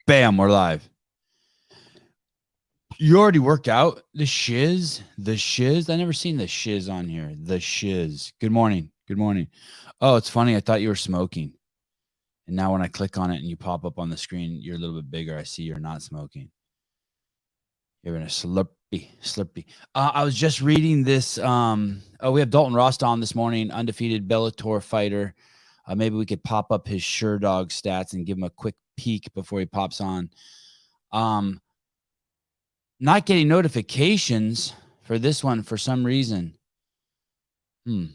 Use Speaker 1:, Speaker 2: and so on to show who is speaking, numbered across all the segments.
Speaker 1: Bam, we're live. You already worked out? The shiz? I never seen the shiz on here. The shiz. Good morning. Oh, it's funny. I thought you were smoking. And now when I click on it and you pop up on the screen, you're a little bit bigger. I see you're not smoking. You're in a slurpy. I was just reading this. We have Dalton Rosta on this morning, undefeated Bellator fighter. Maybe we could pop up his SureDog stats and give him a quick peek before he pops on. Not getting notifications for this one for some reason. You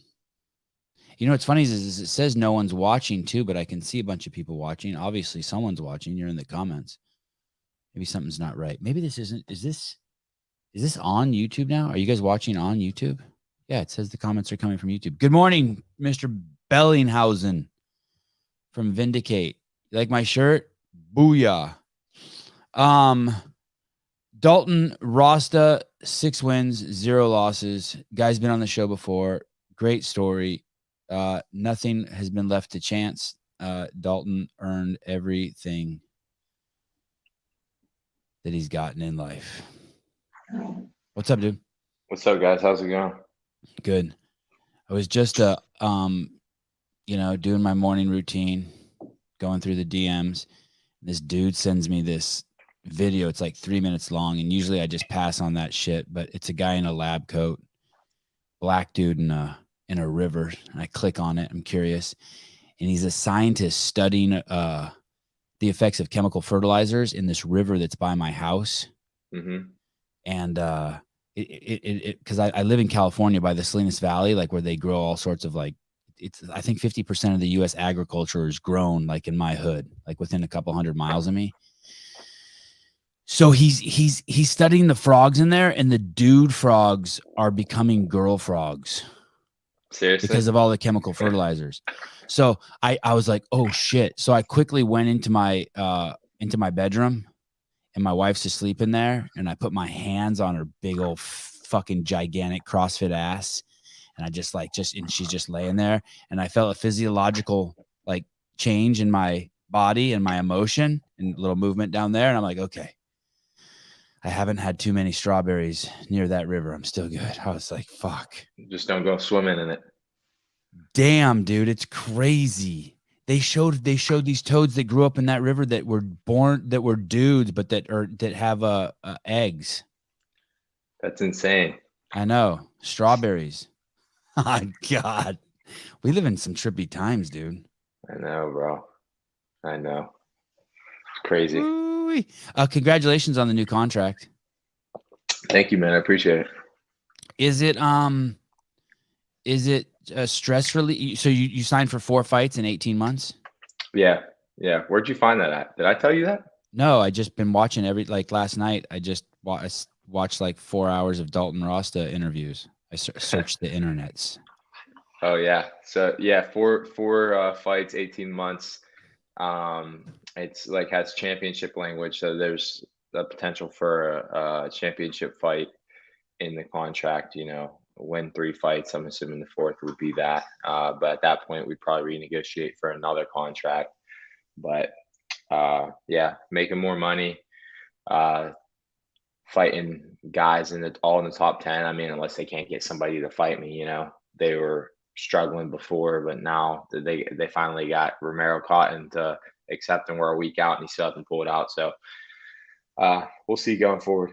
Speaker 1: know what's funny is it says no one's watching too, but I can see a bunch of people watching. Obviously, someone's watching. You're in the comments. Maybe something's not right. Maybe this isn't. Is this on YouTube now? Are you guys watching on YouTube? Yeah, it says the comments are coming from YouTube. Good morning, Mr. Bellinghausen from Vindicate. You like my shirt? Booyah. Dalton Rosta, 6 wins, 0 losses. Guy's been on the show before. Great story. Nothing has been left to chance. Dalton earned everything that he's gotten in life. What's up, dude?
Speaker 2: What's up, guys? How's it going?
Speaker 1: Good. I was just doing my morning routine, going through the DMs. This dude sends me this video. It's like 3 minutes long, and usually I just pass on that shit, but it's a guy in a lab coat, black dude in a river, and I click on it. I'm curious, and he's a scientist studying the effects of chemical fertilizers in this river that's by my house.
Speaker 2: Mm-hmm.
Speaker 1: And because I live in California by the Salinas Valley, like where they grow all sorts of I think 50% of the U.S. agriculture is grown like in my hood, like within a couple 100 miles of me. So he's studying the frogs in there, and the dude frogs are becoming girl frogs.
Speaker 2: Seriously?
Speaker 1: Because of all the chemical fertilizers. So I was like, oh shit. So I quickly went into my bedroom, and my wife's asleep in there, and I put my hands on her big old fucking gigantic CrossFit ass, and I and she's just laying there, and I felt a physiological change in my body and my emotion and a little movement down there, and I'm like, okay, I haven't had too many strawberries near that river. I'm still good. I was like, fuck.
Speaker 2: Just don't go swimming in it.
Speaker 1: Damn, dude, it's crazy. They showed these toads that grew up in that river that were dudes, but that have eggs.
Speaker 2: That's insane.
Speaker 1: I know. Strawberries. Oh, God. We live in some trippy times, dude.
Speaker 2: I know, bro. I know. It's crazy.
Speaker 1: Ooh-wee. Congratulations on the new contract.
Speaker 2: Thank you, man. I appreciate it.
Speaker 1: Is it a stress relief? So you signed for 4 fights in 18 months?
Speaker 2: Yeah. Where'd you find that at? Did I tell you that?
Speaker 1: No, I just been watching last night. I just watched 4 hours of Dalton Rosta interviews. I searched the internets.
Speaker 2: Oh yeah. So yeah, four fights, 18 months. It's has championship language. So there's the potential for a championship fight in the contract, win 3 fights. I'm assuming the 4th would be that. But at that point, we'd probably renegotiate for another contract. But yeah, making more money, fighting guys all in the top 10. I mean, unless they can't get somebody to fight me, they were struggling before, but now they finally got Romero Cottons to accept him. We're a week out, and he still hasn't pulled out. So we'll see going forward.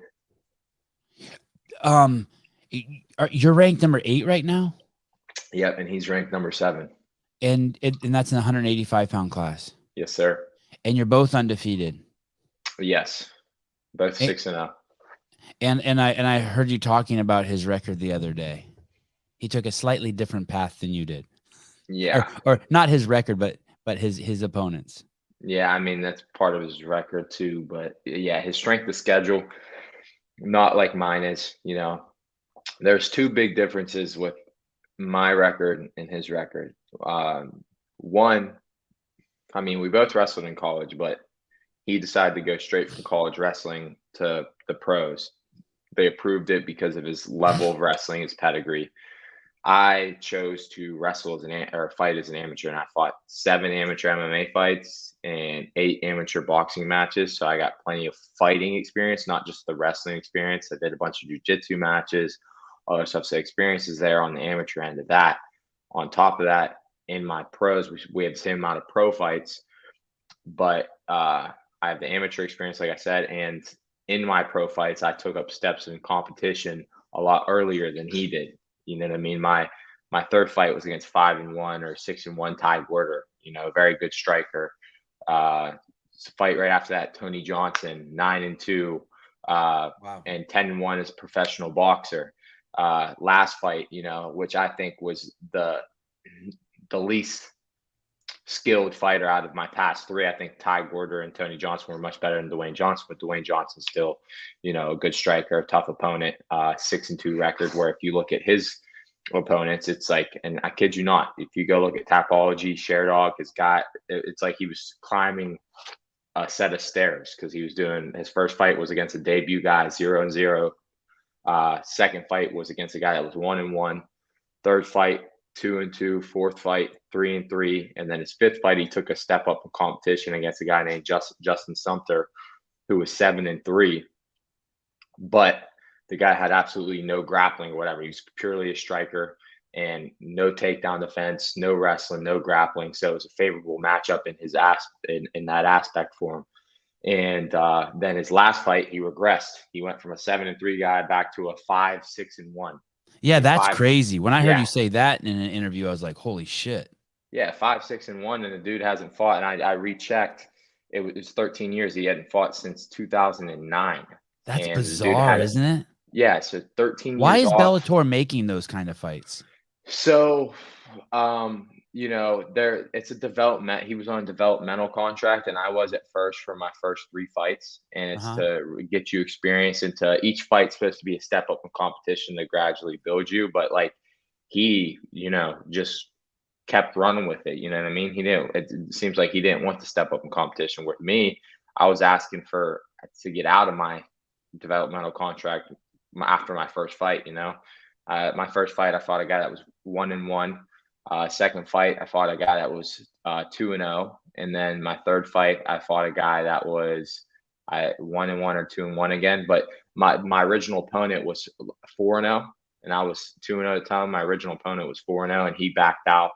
Speaker 1: You're ranked number 8 right now?
Speaker 2: Yep, and he's ranked number 7.
Speaker 1: And that's in the 185-pound class?
Speaker 2: Yes, sir.
Speaker 1: And you're both undefeated?
Speaker 2: Yes, both 6-0.
Speaker 1: And I heard you talking about his record the other day. He took a slightly different path than you did.
Speaker 2: Yeah.
Speaker 1: Or not his record, but his opponents.
Speaker 2: Yeah, I mean, that's part of his record too. But yeah, his strength of schedule, not like mine is. There's 2 big differences with my record and his record. One, I mean, we both wrestled in college, but he decided to go straight from college wrestling to the pros. They approved it because of his level of wrestling, his pedigree. I chose to wrestle fight as an amateur, and I fought 7 amateur MMA fights and 8 amateur boxing matches. So I got plenty of fighting experience, not just the wrestling experience. I did a bunch of jiu-jitsu matches, all that stuff. So experiences there on the amateur end of that. On top of that, in my pros, we have the same amount of pro fights, but I have the amateur experience, like I said, and in my pro fights, I took up steps in competition a lot earlier than he did. You know what I mean? My third fight was against 5-1 or 6-1 Ty Werder, a very good striker. Fight right after that, Tony Johnson, 9-2,
Speaker 1: Wow.
Speaker 2: and 10-1 as a professional boxer. Last fight, which I think was the least skilled fighter out of my past 3. I think Ty Werder and Tony Johnson were much better than Dwayne Johnson, but Dwayne Johnson's still, a good striker, a tough opponent, 6-2 record, where if you look at his opponents, it's like, and I kid you not, if you go look at Tapology, Sherdog, it's like he was climbing a set of stairs, because he was doing, his first fight was against a debut guy, 0-0. Second fight was against a guy that was 1-1. Third fight, 2-2. Fourth fight, 3-3. And then his fifth fight, he took a step up in competition against a guy named Justin Sumter, who was 7-3. But the guy had absolutely no grappling or whatever. He was purely a striker and no takedown defense, no wrestling, no grappling. So it was a favorable matchup in that aspect for him. And then his last fight, he regressed. He went from a 7-3 guy back to a 5-6-1.
Speaker 1: Yeah, that's crazy. When I heard
Speaker 2: Yeah.
Speaker 1: you say that in an interview, I was like, holy shit.
Speaker 2: Yeah, 5-6-1, and the dude hasn't fought. And I rechecked. It was 13 years. He hadn't fought since 2009.
Speaker 1: That's
Speaker 2: And
Speaker 1: bizarre, isn't it?
Speaker 2: Yeah, so 13 years
Speaker 1: Why is
Speaker 2: off.
Speaker 1: Bellator making those kind of fights?
Speaker 2: So, it's a development. He was on a developmental contract, and I was at first for my first 3 fights. And it's to get you experience into each fight. Supposed to be a step up in competition to gradually build you. But like he, just kept running with it. You know what I mean? It seems like he didn't want to step up in competition with me. I was asking to get out of my developmental contract after my first fight. My first fight, I fought a guy that was 1-1. Second fight, I fought a guy that was 2-0. And then my third fight, I fought a guy that was 1-1 or 2-1 again. But my original opponent was 4-0, and I was 2-0 at the time. My original opponent was 4-0, and he backed out.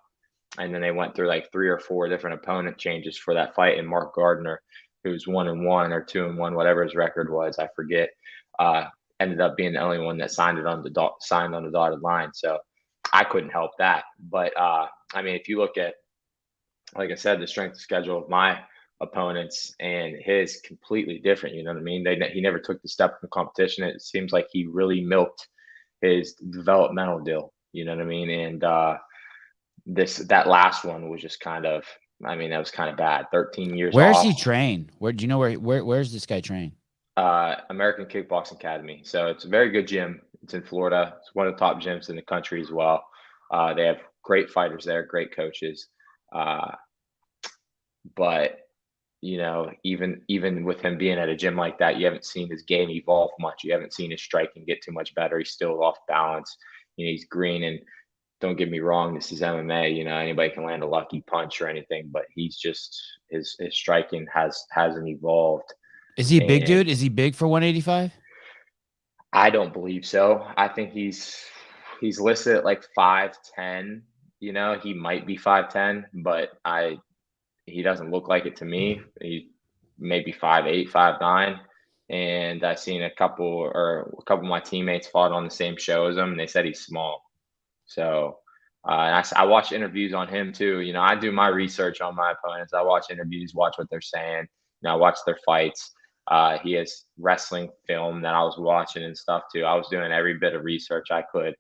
Speaker 2: And then they went through like 3 or 4 different opponent changes for that fight. And Mark Gardner, who's 1-1 or 2-1, whatever his record was, I forget, ended up being the only one that signed on the dotted line. So I couldn't help that. But if you look at, like I said, the strength of schedule of my opponents and his, completely different. You know what I mean? He never took the step from competition. It seems like he really milked his developmental deal. You know what I mean? And that last one was just kind of, that was kind of bad. 13 years
Speaker 1: Where's
Speaker 2: off.
Speaker 1: he train? Do you know where's this guy train?
Speaker 2: American Kickboxing Academy. So it's a very good gym. It's in Florida. It's one of the top gyms in the country as well. They have great fighters there, great coaches. But even with him being at a gym like that, you haven't seen his game evolve much. You haven't seen his striking get too much better. He's still off balance. He's green, and don't get me wrong, this is MMA. Anybody can land a lucky punch or anything, but he's just his striking hasn't evolved.
Speaker 1: Is he a big dude? Is he big for 185?
Speaker 2: I don't believe so. I think he's listed at like 5'10". He might be 5'10", but he doesn't look like it to me. He maybe 5'8", 5'9". And I've seen a couple of my teammates fought on the same show as him, and they said he's small. So I watch interviews on him too. I do my research on my opponents. I watch interviews, watch what they're saying. I watch their fights. He has wrestling film that I was watching and stuff too. I was doing every bit of research I could.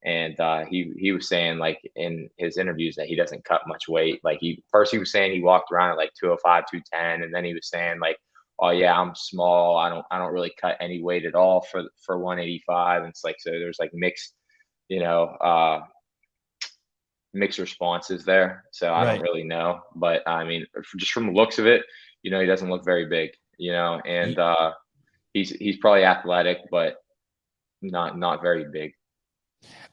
Speaker 2: And he was saying, like, in his interviews, that he doesn't cut much weight. Like, he was saying he walked around at like 205, 210, and then he was saying like, oh yeah, I'm small. I don't really cut any weight at all for 185. And it's like, so there's like mixed responses there. So I don't really know, but just from the looks of it, he doesn't look very big. And he's probably athletic, but not very big.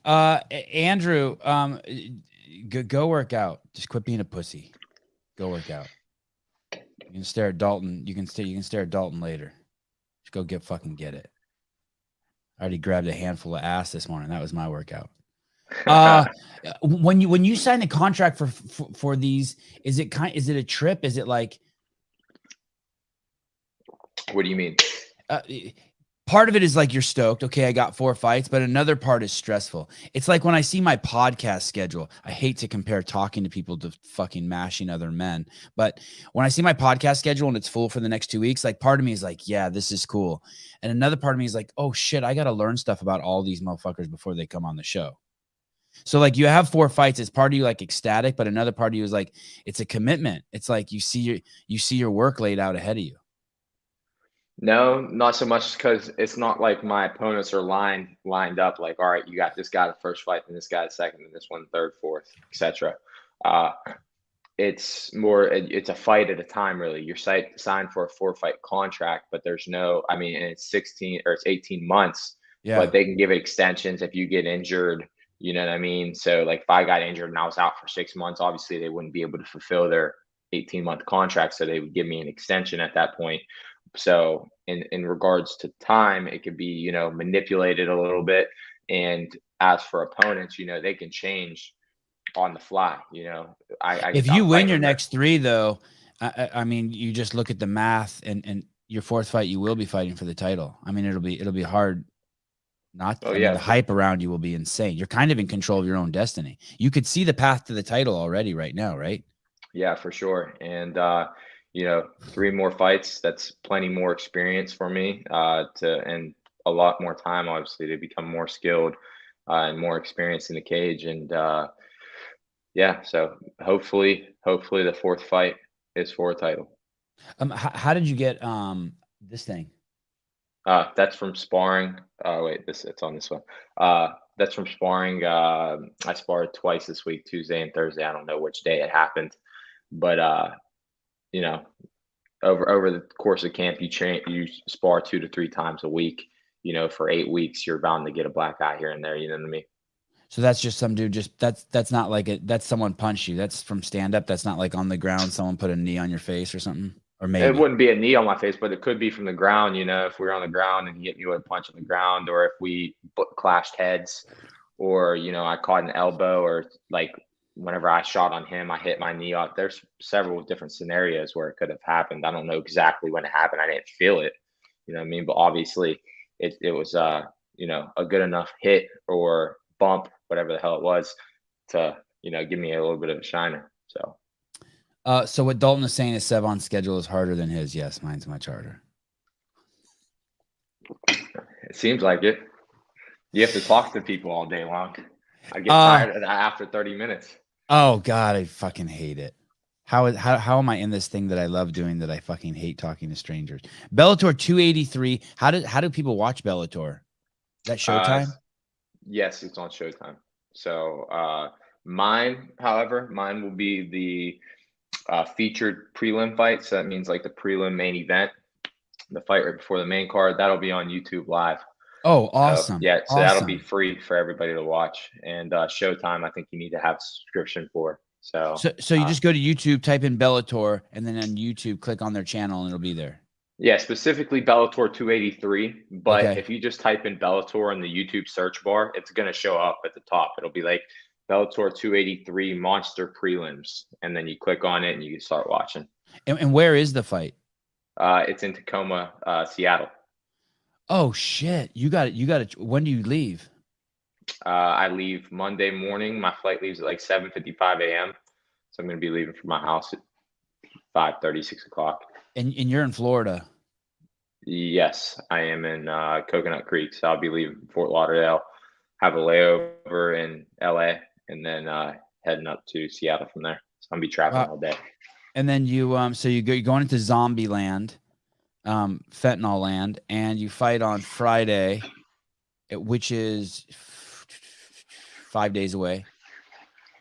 Speaker 1: Andrew, go work out. Just quit being a pussy. Go work out. You can stare at Dalton. You can stare at Dalton later. Just go get it. I already grabbed a handful of ass this morning. That was my workout. When you sign a contract for these, is it a trip? Is it like,
Speaker 2: What do you mean?
Speaker 1: Part of it is like you're stoked. Okay, I got 4 fights, but another part is stressful. It's like when I see my podcast schedule, I hate to compare talking to people to fucking mashing other men. But when I see my podcast schedule and it's full for the next 2 weeks, like part of me is like, yeah, this is cool. And another part of me is like, oh shit, I got to learn stuff about all these motherfuckers before they come on the show. So like you have 4 fights, it's part of you like ecstatic, but another part of you is like, it's a commitment. It's like you see your work laid out ahead of you.
Speaker 2: No, not so much, because it's not like my opponents are lined up like, all right, you got this guy the first fight, then this guy the second, and this one third, fourth, etc. It's more, it's a fight at a time, really. You're signed for a 4-fight contract, but there's no, I mean, and it's 18 months, but they can give extensions if you get injured. You know what I mean? So like if I got injured and I was out for 6 months, obviously they wouldn't be able to fulfill their 18-month contract, so they would give me an extension at that point. So in regards to time, it could be, you know, manipulated a little bit. And as for opponents, you know, they can change on the fly. You know,
Speaker 1: if you win your next 3, though, I mean, you just look at the math, and your 4th fight, you will be fighting for the title. I mean, it'll be hard not. Oh, yeah. The hype around you will be insane. You're kind of in control of your own destiny. You could see the path to the title already right now, right?
Speaker 2: Yeah, for sure. And you know, 3 more fights, that's plenty more experience for me, and a lot more time, obviously, to become more skilled and more experienced in the cage. And yeah, so hopefully the 4th fight is for a title.
Speaker 1: How did you get this thing?
Speaker 2: That's from sparring. Wait, it's on this one. That's from sparring. I sparred twice this week, Tuesday and Thursday. I don't know which day it happened, but you know, over the course of camp, you spar 2 to 3 times a week. You know, for 8 weeks, you're bound to get a black eye here and there. You know what I mean?
Speaker 1: So that's just some dude. That's not like that's someone punched you. That's from stand up. That's not like on the ground. Someone put a knee on your face or something. Or maybe
Speaker 2: it wouldn't be a knee on my face, but it could be from the ground. You know, if we were on the ground and he hit me with a punch on the ground, or if we clashed heads, or, you know, I caught an elbow, or like whenever I shot on him, I hit my knee off. There's several different scenarios where it could have happened. I don't know exactly when it happened. I didn't feel it, you know what I mean? But obviously it was, you know, a good enough hit or bump, whatever the hell it was, to, you know, give me a little bit of a shiner.
Speaker 1: So what Dalton is saying is Sevan's schedule is harder than his. Yes, mine's much harder.
Speaker 2: It seems like it. You have to talk to people all day long. I get tired of that after 30 minutes.
Speaker 1: Oh God, I fucking hate it. How am I in this thing that I love doing that I fucking hate talking to strangers? Bellator 283. How do people watch Bellator? Is that Showtime?
Speaker 2: Yes, it's on Showtime. So mine will be the featured prelim fight. So that means like the prelim main event, the fight right before the main card. That'll be on YouTube Live.
Speaker 1: Oh, awesome.
Speaker 2: So, yeah, so awesome. That'll be free for everybody to watch. And Showtime, I think you need to have a subscription for. So
Speaker 1: you just go to YouTube, type in Bellator, and then on YouTube, click on their channel, and it'll be there.
Speaker 2: Yeah, specifically Bellator 283. But if you just type in Bellator in the YouTube search bar, it's going to show up at the top. It'll be like Bellator 283 Monster Prelims. And then you click on it and you can start watching.
Speaker 1: And where is the fight?
Speaker 2: It's in Tacoma, Seattle.
Speaker 1: Oh, shit. You got it. When do you leave?
Speaker 2: I leave Monday morning. My flight leaves at like 7:55 a.m. So I'm going to be leaving from my house at 5:30, 6 o'clock.
Speaker 1: And you're in Florida?
Speaker 2: Yes, I am in Coconut Creek. So I'll be leaving Fort Lauderdale, have a layover in LA, and then heading up to Seattle from there. So I'm going to be traveling all day.
Speaker 1: And then you're going into Zombie Land, Fentanyl Land, and you fight on Friday, which is 5 days away.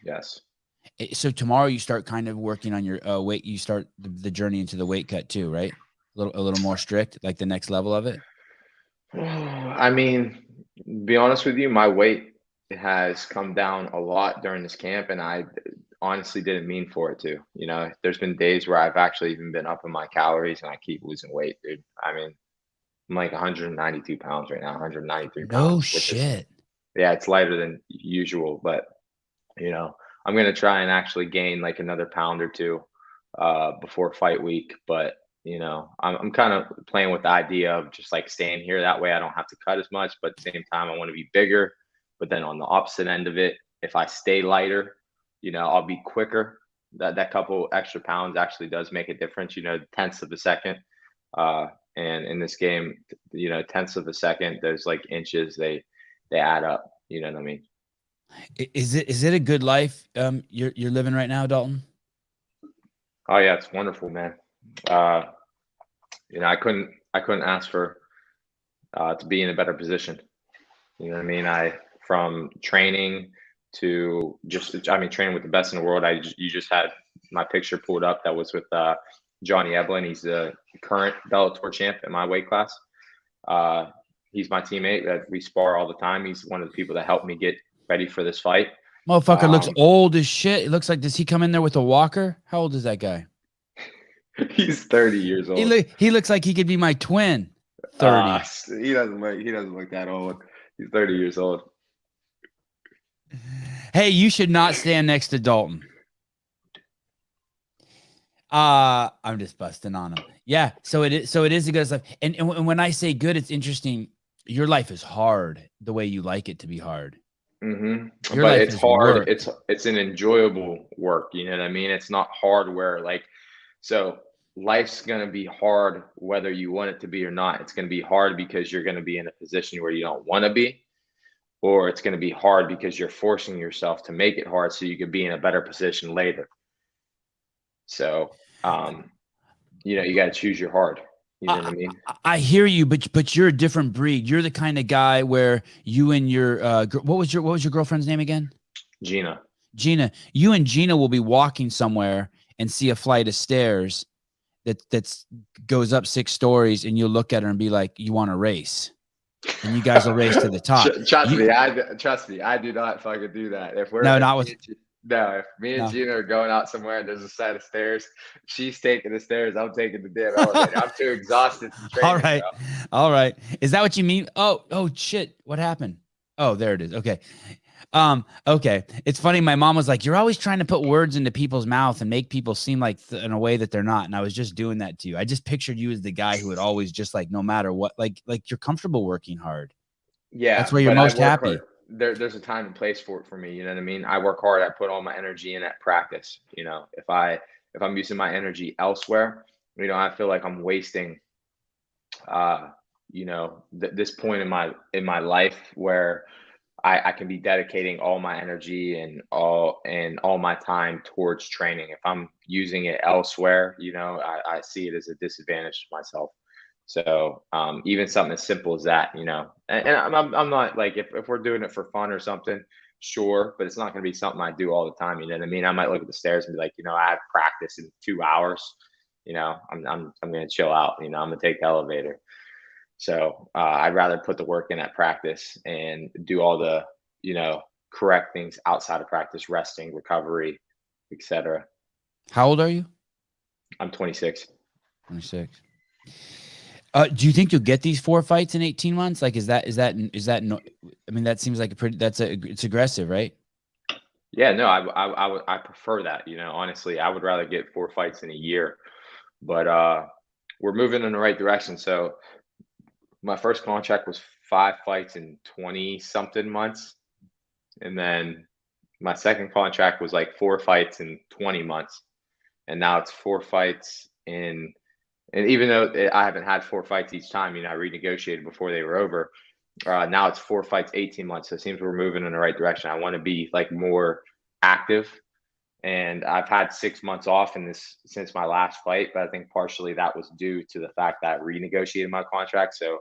Speaker 2: Yes.
Speaker 1: So tomorrow you start kind of working on your weight. You start the journey into the weight cut too, right? A little more strict, like the next level of it.
Speaker 2: I mean, be honest with you, my weight has come down a lot during this camp, and honestly didn't mean for it to. You know, there's been days where I've actually even been upping my calories and I keep losing weight, dude. I mean, I'm like 192 pounds right now, 193
Speaker 1: No
Speaker 2: pounds, which is,
Speaker 1: shit.
Speaker 2: yeah, it's lighter than usual, but you know, I'm gonna try and actually gain like another pound or two before fight week. But you know, I'm kind of playing with the idea of just like staying here. That way, I don't have to cut as much. But at the same time, I want to be bigger. But then on the opposite end of it, if I stay lighter, you know, I'll be quicker. That couple extra pounds actually does make a difference. You know, tenths of a second. Uh, and in this game, you know, tenths of a second, those like inches, they add up. You know what I mean?
Speaker 1: Is it a good life you're living right now, Dalton?
Speaker 2: Oh yeah, it's wonderful, man. Uh, you know, I couldn't ask for to be in a better position. You know what I mean? I from training to just I mean training with the best in the world. You just had my picture pulled up that was with Johnny Eblin. He's the current Bellator champ in my weight class. Uh, he's my teammate that we spar all the time. He's one of the people that helped me get ready for this fight.
Speaker 1: Motherfucker looks old as shit. It looks like, does he come in there with a walker? How old is that guy?
Speaker 2: He's 30 years old.
Speaker 1: He looks like he could be my twin. 30.
Speaker 2: He doesn't look that old. He's 30 years old.
Speaker 1: Hey, you should not stand next to Dalton. I'm just busting on him. Yeah, so it is a good stuff. And when I say good, it's interesting. Your life is hard the way you like it to be hard.
Speaker 2: Mm-hmm. But it's hard. Work. It's an enjoyable work. You know what I mean? It's not hard where like, so life's going to be hard whether you want it to be or not. It's going to be hard because you're going to be in a position where you don't want to be, or it's going to be hard because you're forcing yourself to make it hard so you could be in a better position later. So, you know, you got to choose your hard. You know what I mean?
Speaker 1: I hear you, but you're a different breed. You're the kind of guy where you and your what was your girlfriend's name again?
Speaker 2: Gina.
Speaker 1: You and Gina will be walking somewhere and see a flight of stairs that goes up 6 stories, and you'll look at her and be like, "You want to race?" And you guys will race to the top.
Speaker 2: Trust me, I do not fucking do that. If me and Gina are going out somewhere and there's a set of stairs, she's taking the stairs, I'm taking the damn elevator. I'm too exhausted to train.
Speaker 1: All right. Is that what you mean? Oh shit. What happened? Oh, there it is. Okay. Okay. It's funny. My mom was like, "You're always trying to put words into people's mouth and make people seem like in a way that they're not." And I was just doing that to you. I just pictured you as the guy who would always just like, no matter what, like you're comfortable working hard.
Speaker 2: Yeah.
Speaker 1: That's where you're most happy.
Speaker 2: There's a time and place for it for me. You know what I mean? I work hard. I put all my energy in at practice. You know, if I'm using my energy elsewhere, you know, I feel like I'm wasting, you know, this point in my life where I can be dedicating all my energy and all my time towards training. If I'm using it elsewhere, you know, I see it as a disadvantage to myself. So even something as simple as that, you know, and I'm not like if we're doing it for fun or something, sure, but it's not going to be something I do all the time. You know what I mean? I might look at the stairs and be like, you know, I have practice in 2 hours. You know, I'm going to chill out. You know, I'm going to take the elevator. So I'd rather put the work in at practice and do all the, you know, correct things outside of practice, resting, recovery, etc.
Speaker 1: How old are you?
Speaker 2: I'm 26.
Speaker 1: 26. Do you think you'll get these 4 fights in 18 months? Like, is that? I mean, that seems like it's aggressive, right?
Speaker 2: Yeah, no, I prefer that. You know, honestly, I would rather get 4 fights in a year, but we're moving in the right direction. So my first contract was 5 fights in 20 something months. And then my second contract was like 4 fights in 20 months. And now it's 4 fights and even though I haven't had 4 fights each time, you know, I renegotiated before they were over. Now it's 4 fights, 18 months. So it seems we're moving in the right direction. I want to be like more active. And I've had 6 months off since my last fight, but I think partially that was due to the fact that I renegotiated my contract. So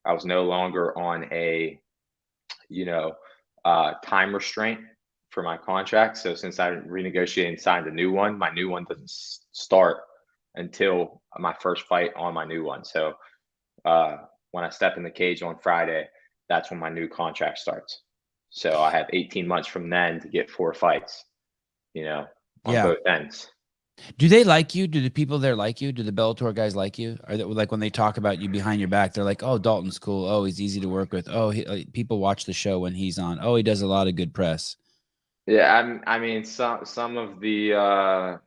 Speaker 2: I was no longer on a, you know, time restraint for my contract. So since I renegotiated and signed a new one, my new one doesn't start until my first fight on my new one. So when I step in the cage on Friday, that's when my new contract starts. So I have 18 months from then to get 4 fights, you know. on both ends.
Speaker 1: Do they like you? Do the people there like you? Do the Bellator guys like you? Are they, like when they talk about you behind your back, they're like, "Oh, Dalton's cool. Oh, he's easy to work with. Oh, people watch the show when he's on. Oh, he does a lot of good press."
Speaker 2: Yeah, I mean, some of the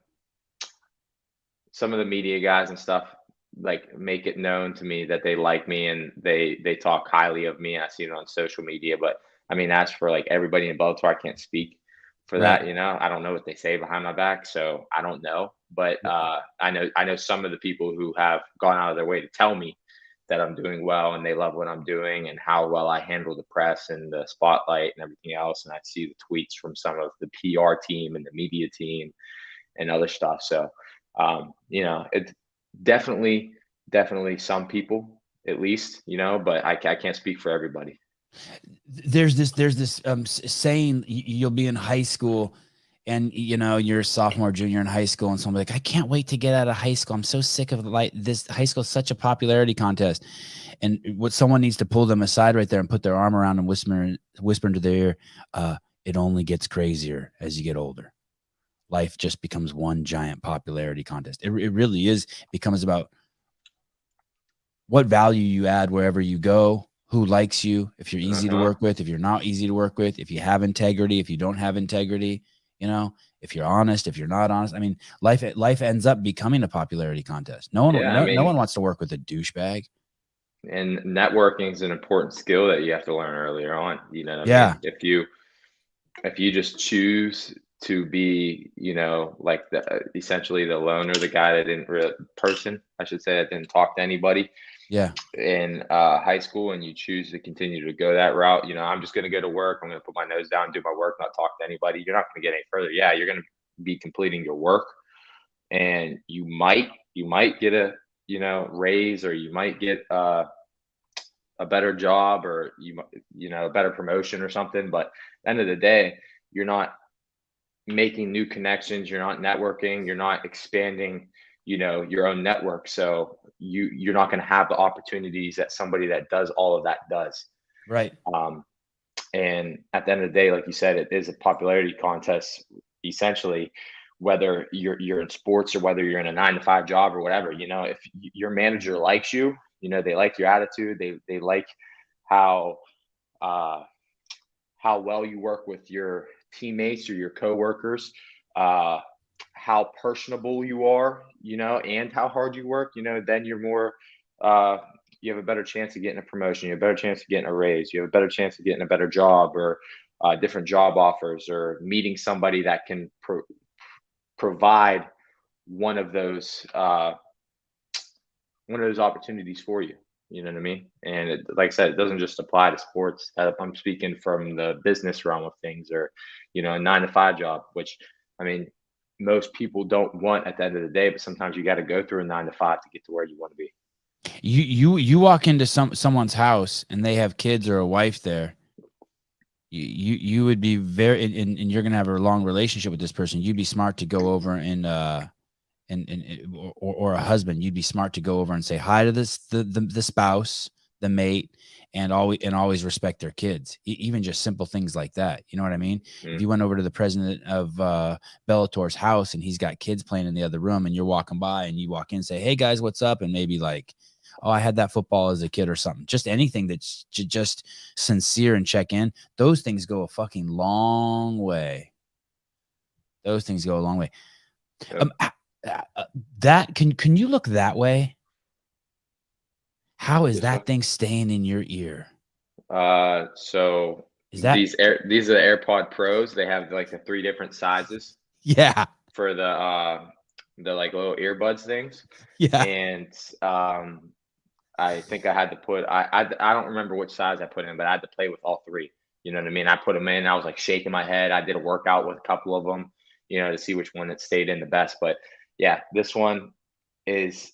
Speaker 2: media guys and stuff like make it known to me that they like me and they talk highly of me. I see it on social media, but I mean, as for like everybody in Bellator, I can't speak for
Speaker 1: Right.
Speaker 2: that. I don't know what they say behind my back, so I don't know. But I know some of the people who have gone out of their way to tell me that I'm doing well and they love what I'm doing and how well I handle the press and the spotlight and everything else. And I see the tweets from some of the PR team and the media team and other stuff. So, it's definitely some people at least, but I can't speak for everybody.
Speaker 1: There's this saying, you'll be in high school and you're a sophomore, junior in high school, and someone's like, I can't wait to get out of high school. I'm so sick of this high school is such a popularity contest. And what someone needs to pull them aside right there and put their arm around and whisper into their ear, it only gets crazier as you get older. Life just becomes one giant popularity contest. It really is. It becomes about what value you add wherever you go, who likes you, if you're easy to work with, if you're not easy to work with, if you have integrity, if you don't have integrity, if you're honest, if you're not honest. I mean, life ends up becoming a popularity contest. No one wants to work with a douchebag.
Speaker 2: And networking is an important skill that you have to learn earlier on. You know what I mean? If you just choose to be, like essentially the loner, the guy that that didn't talk to anybody.
Speaker 1: Yeah.
Speaker 2: In high school, and you choose to continue to go that route, I'm just going to go to work. I'm going to put my nose down, do my work, not talk to anybody. You're not going to get any further. Yeah, you're going to be completing your work, and you might get a raise, or you might get a better job, or a better promotion or something. But at the end of the day, you're not making new connections, you're not networking, you're not expanding your own network. So you're not going to have the opportunities that somebody that does all of that does.
Speaker 1: Right.
Speaker 2: And at the end of the day, like you said, it is a popularity contest, essentially, whether you're in sports or whether you're in a 9-to-5 job or whatever. If your manager likes you, they like your attitude, they like how well you work with your teammates or your coworkers, how personable you are, and how hard you work, then you're more, you have a better chance of getting a promotion. You have a better chance of getting a raise. You have a better chance of getting a better job, or different job offers, or meeting somebody that can provide one of those opportunities for you. You know what I mean? And like I said, it doesn't just apply to sports. I'm speaking from the business realm of things, or, a 9-to-5 job, which, I mean, most people don't want at the end of the day, but sometimes you got to go through a 9-to-5 to get to where you want to be.
Speaker 1: You walk into someone's house and they have kids or a wife there. You would be very, and you're going to have a long relationship with this person. You'd be smart to go over and or a husband, you'd be smart to go over and say hi to the spouse, the mate, and always respect their kids. Even just simple things like that. You know what I mean?
Speaker 2: Mm.
Speaker 1: If you went over to the president of Bellator's house and he's got kids playing in the other room, and you're walking by and you walk in and say, hey guys, what's up? And maybe like, oh, I had that football as a kid or something. Just anything that's just sincere and check in. Those things go a fucking long way. Those things go a long way. Yep. That can you look that way? How is that thing staying in your ear?
Speaker 2: So these are the AirPod Pros. They have like the 3 different sizes.
Speaker 1: Yeah.
Speaker 2: For the like little earbuds things.
Speaker 1: Yeah.
Speaker 2: And I think I had to put I don't remember which size I put in, but I had to play with all 3. You know what I mean? I put them in. I was like shaking my head. I did a workout with a couple of them, to see which one that stayed in the best. But yeah, this one is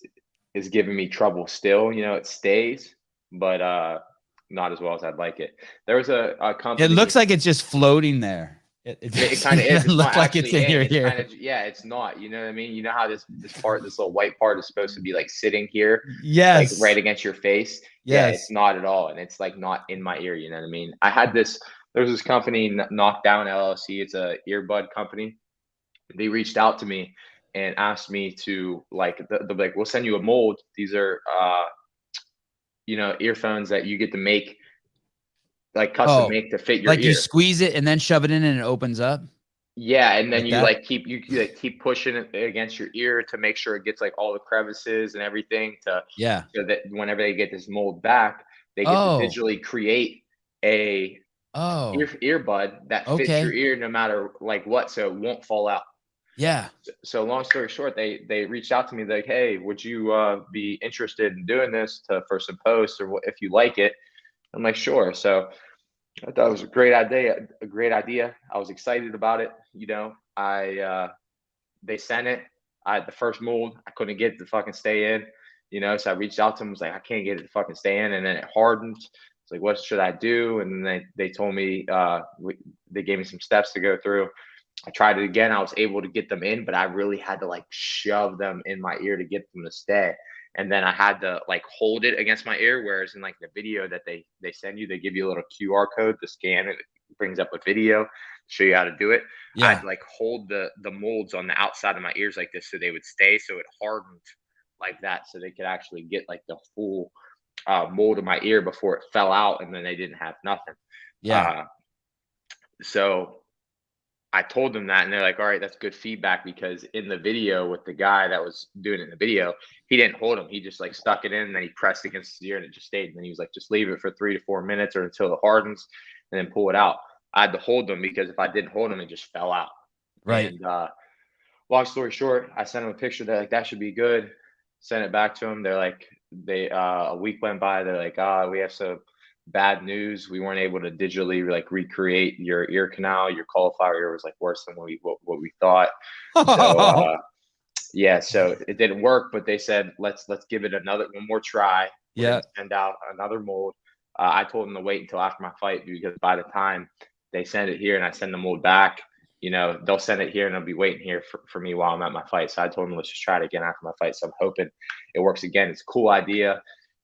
Speaker 2: giving me trouble still. It stays, but not as well as I'd like it. There was a company.
Speaker 1: It looks like it's just floating there.
Speaker 2: It kind of is. It
Speaker 1: looks like it's in your ear.
Speaker 2: Yeah, it's not. You know what I mean? You know how this little white part is supposed to be like sitting here,
Speaker 1: yes,
Speaker 2: like right against your face.
Speaker 1: Yes.
Speaker 2: Yeah, it's not at all, and it's like not in my ear. You know what I mean? I had this. There's this company, Knockdown LLC. It's a earbud company, they reached out to me and asked me to like, we'll send you a mold. These are, earphones that you get to make, like custom
Speaker 1: Oh,
Speaker 2: make to fit your
Speaker 1: like you
Speaker 2: ear.
Speaker 1: squeeze it and then shove it in and it opens up
Speaker 2: Yeah, and then
Speaker 1: like
Speaker 2: you
Speaker 1: that?
Speaker 2: like keep pushing it against your ear to make sure it gets like all the crevices and everything
Speaker 1: Yeah.
Speaker 2: so that whenever they get this mold back, they get to
Speaker 1: Oh.
Speaker 2: digitally create a
Speaker 1: Oh.
Speaker 2: earbud that fits your
Speaker 1: Okay.
Speaker 2: ear no matter like what, so it won't fall out.
Speaker 1: Yeah.
Speaker 2: So long story short, they reached out to me like, hey, would you be interested in doing this for some posts or if you like it? I'm like, sure. So I thought it was a great idea. A great idea. I was excited about it. They sent it. I had the first mold. I couldn't get it to fucking stay in. So I reached out to them. Was like, I can't get it to fucking stay in, and then it hardened. It's like, what should I do? And then they told me they gave me some steps to go through. I tried it again. I was able to get them in, but I really had to like shove them in my ear to get them to stay. And then I had to like hold it against my ear. Whereas in like the video that they send you, they give you a little QR code to scan it. It brings up a video to show you how to do it.
Speaker 1: Yeah.
Speaker 2: I'd like hold the molds on the outside of my ears like this so they would stay. So it hardened like that, so they could actually get like the full mold of my ear before it fell out, and then they didn't have nothing.
Speaker 1: Yeah.
Speaker 2: So I told them that, and they're like, all right, that's good feedback, because in the video with the guy that was doing it in the video, he didn't hold him. He just like stuck it in, and then he pressed against his ear and it just stayed. And then he was like, just leave it for 3 to 4 minutes or until it hardens and then pull it out. I had to hold them because if I didn't hold them, it just fell out.
Speaker 1: Right.
Speaker 2: And long story short, I sent them a picture. They're like, that should be good. Sent it back to them. They're like, a week went by. They're like, we have some bad news. We weren't able to digitally like recreate your ear canal. Your cauliflower ear was like worse than what we thought. So yeah, so it didn't work. But they said let's give it one more try. We're
Speaker 1: Yeah.
Speaker 2: gonna send out another mold. I told them to wait until after my fight, because by the time they send it here and I send the mold back, they'll send it here and they'll be waiting here for me while I'm at my fight. So I told them, let's just try it again after my fight. So I'm hoping it works again. It's a cool idea.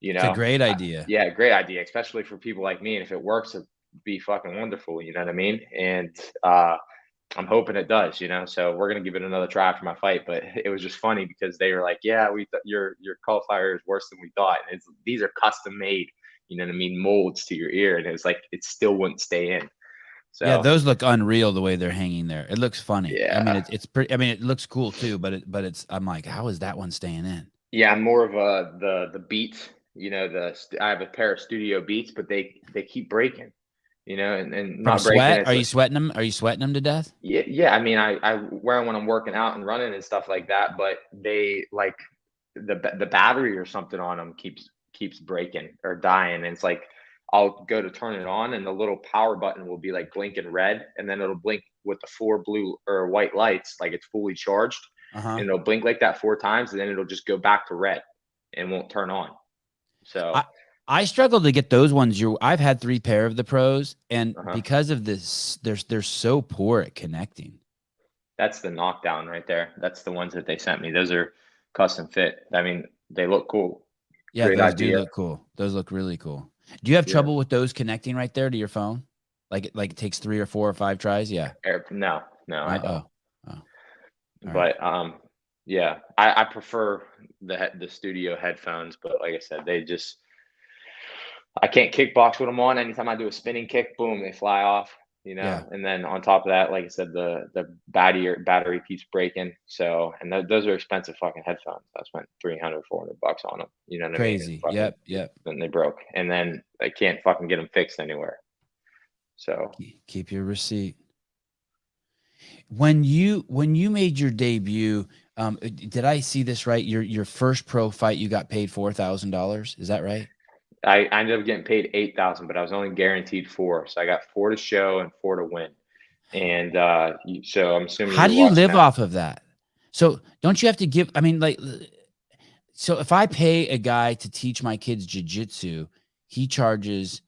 Speaker 1: It's a great idea.
Speaker 2: Yeah, great idea, especially for people like me. And if it works, it'd be fucking wonderful. You know what I mean? And I'm hoping it does. So we're gonna give it another try after my fight. But it was just funny because they were like, "Yeah, your cauliflower is worse than we thought." And these are custom made. You know what I mean? Molds to your ear, and it was like it still wouldn't stay in. So
Speaker 1: Yeah, those look unreal the way they're hanging there. It looks funny.
Speaker 2: yeah,
Speaker 1: I mean, it's pretty. I mean, it looks cool too, but it's. I'm like, how is that one staying in?
Speaker 2: yeah. I'm more of the Beats. I have a pair of Studio Beats, but they keep breaking. And
Speaker 1: From
Speaker 2: not
Speaker 1: sweat?
Speaker 2: breaking.
Speaker 1: Are you sweating them? Are you sweating them to death?
Speaker 2: Yeah. I mean, I wear them when I'm working out and running and stuff like that. But they like the battery or something on them keeps breaking or dying. And it's like I'll go to turn it on, and the little power button will be like blinking red, and then it'll blink with the 4 blue or white lights, like it's fully charged,
Speaker 1: Uh-huh.
Speaker 2: and it'll blink like that 4 times, and then it'll just go back to red and won't turn on. So
Speaker 1: I struggle to get those ones. I've had 3 pair of the pros, and because of this, they're so poor at connecting.
Speaker 2: That's the knockdown right there. That's the ones that they sent me. Those are custom fit. I mean, they look cool.
Speaker 1: Yeah,
Speaker 2: Great
Speaker 1: those
Speaker 2: idea.
Speaker 1: do look cool. Those look really cool. Do you have trouble with those connecting right there to your phone? Like it takes 3 or 4 or 5 tries? Yeah.
Speaker 2: No, I don't.
Speaker 1: But
Speaker 2: yeah, I prefer the studio headphones, but like I said, I can't kickbox with them on. Anytime I do a spinning kick, boom, they fly off.
Speaker 1: Yeah.
Speaker 2: And then on top of that, like I said, the battery keeps breaking. So, and those are expensive fucking headphones. I spent $300, $400 on them. You know what
Speaker 1: crazy.
Speaker 2: I mean?
Speaker 1: Yep.
Speaker 2: Then they broke, and then I can't fucking get them fixed anywhere. So
Speaker 1: keep your receipt. When you made your debut, did I see this right? Your first pro fight, you got paid $4,000. Is that right?
Speaker 2: I ended up getting paid $8,000, but I was only guaranteed 4. So I got 4 to show and 4 to win. And so I'm assuming.
Speaker 1: How do you live off of that? So don't you have to give? I mean, like, so if I pay a guy to teach my kids jiu-jitsu, he charges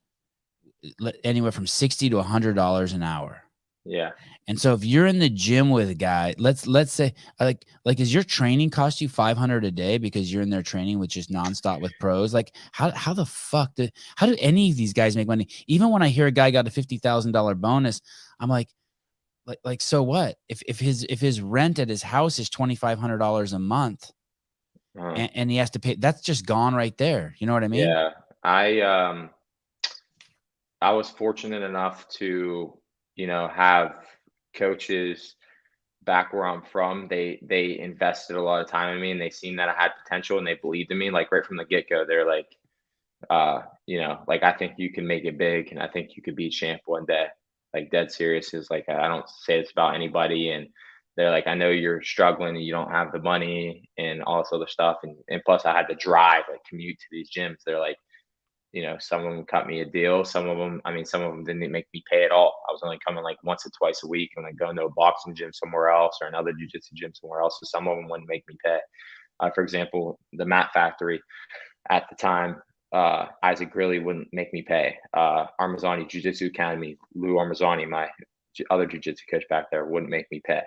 Speaker 1: anywhere from $60 to $100 an hour.
Speaker 2: Yeah.
Speaker 1: And so if you're in the gym with a guy, let's say like is your training cost you $500 a day because you're in there training with just nonstop with pros? Like how the fuck how do any of these guys make money? Even when I hear a guy got a $50,000 bonus, I'm like, like so what? If his rent at his house is $2,500 a month, and he has to pay, that's just gone right there. You know what I mean?
Speaker 2: Yeah. I was fortunate enough to, have coaches back where I'm from. They invested a lot of time in me, and they seen that I had potential, and they believed in me, like right from the get-go. They're like, like, I think you can make it big, and I think you could be champ one day. Like, dead serious. Is like, I don't say this about anybody. And they're like, I know you're struggling and you don't have the money and all this other stuff. And plus I had to drive, like commute to these gyms. They're like, some of them cut me a deal. Some of them didn't make me pay at all. I was only coming like once or twice a week and like going to a boxing gym somewhere else or another jiu-jitsu gym somewhere else. So some of them wouldn't make me pay. For example, the Mat Factory at the time, Isaac Grilly wouldn't make me pay. Armazzani Jiu-Jitsu Academy, Lou Armazzani, my other jiu-jitsu coach back there, wouldn't make me pay.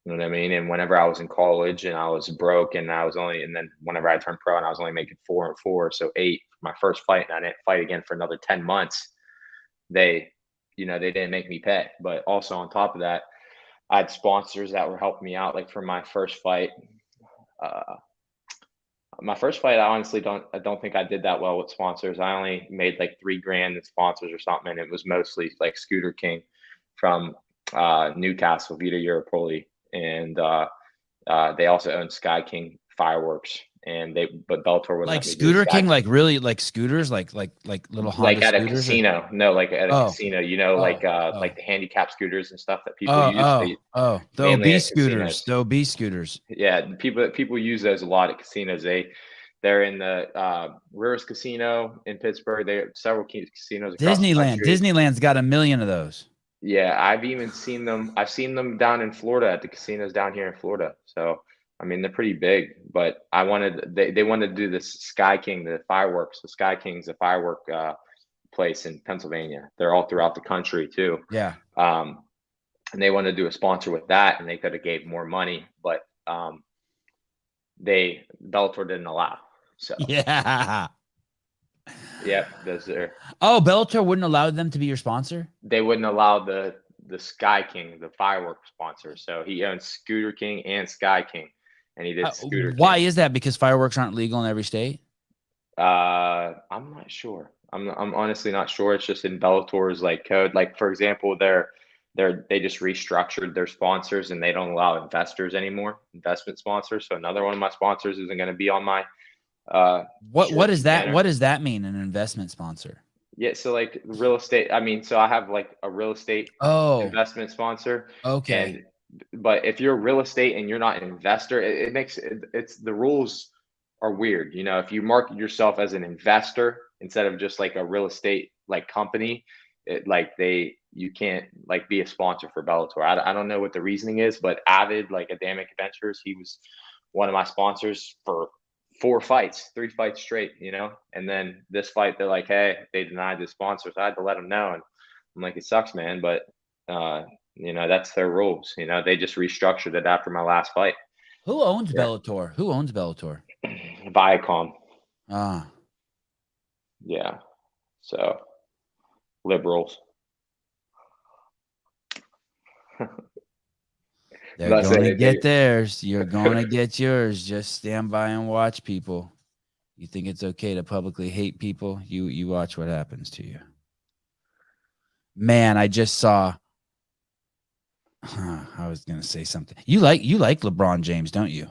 Speaker 2: You know what I mean? And whenever I was in college and I was broke and then whenever I turned pro and I was only making 4 and 4, so 8 for my first fight, and I didn't fight again for another 10 months, they didn't make me pay. But also on top of that, I had sponsors that were helping me out. Like for my first fight, I honestly don't think I did that well with sponsors. I only made like $3,000 in sponsors or something, and it was mostly like Scooter King from Newcastle, Vita Europoli, and they also own Sky King Fireworks, but Bellator would
Speaker 1: like Scooter King, like really like scooters, like little Honda
Speaker 2: like at a
Speaker 1: scooters
Speaker 2: casino. No, like at a casino, like the handicap scooters and stuff that people use.
Speaker 1: The obese scooters,
Speaker 2: Yeah, people use those a lot at casinos. They're in the Rivers Casino in Pittsburgh. There are several casinos across the country.
Speaker 1: Disneyland's got 1 million of those.
Speaker 2: Yeah, I've even seen them. I've seen them down in Florida at the casinos down here in Florida. So, I mean, they're pretty big. But they wanted to do this Sky King, the fireworks. The Sky King's a firework place in Pennsylvania. They're all throughout the country too.
Speaker 1: Yeah.
Speaker 2: And they wanted to do a sponsor with that, and they could have gave more money, but Bellator didn't allow. So
Speaker 1: yeah.
Speaker 2: Yeah, those are.
Speaker 1: Oh, Bellator wouldn't allow them to be your sponsor?
Speaker 2: They wouldn't allow the Sky King, the firework sponsor. So he owns Scooter King and Sky King, and he did Scooter King.
Speaker 1: Why is that? Because fireworks aren't legal in every state?
Speaker 2: I'm not sure. I'm honestly not sure. It's just in Bellator's like code. Like for example, they just restructured their sponsors, and they don't allow investors anymore, investment sponsors. So another one of my sponsors isn't going to be on my.
Speaker 1: What is that? What does that mean? An investment sponsor?
Speaker 2: Yeah, so like real estate. I mean, so I have like a real estate investment sponsor.
Speaker 1: Okay.
Speaker 2: But if you're a real estate and you're not an investor, it's the rules are weird. If you market yourself as an investor instead of just like a real estate like company, you can't like be a sponsor for Bellator. I don't know what the reasoning is, but Avid, like Adamic Adventures, he was one of my sponsors for 3 fights straight, and then this fight, they're like, hey, they denied the sponsor. So I had to let them know. And I'm like, it sucks, man. But, that's their rules. They just restructured it after my last fight.
Speaker 1: Who owns Bellator? Who owns Bellator?
Speaker 2: Viacom.
Speaker 1: Yeah.
Speaker 2: So liberals.
Speaker 1: They're going to get theirs. You're going to get yours. Just stand by and watch, people. You think it's okay to publicly hate people? You watch what happens to you. Man, I just saw. I was going to say something. You like LeBron James, don't you?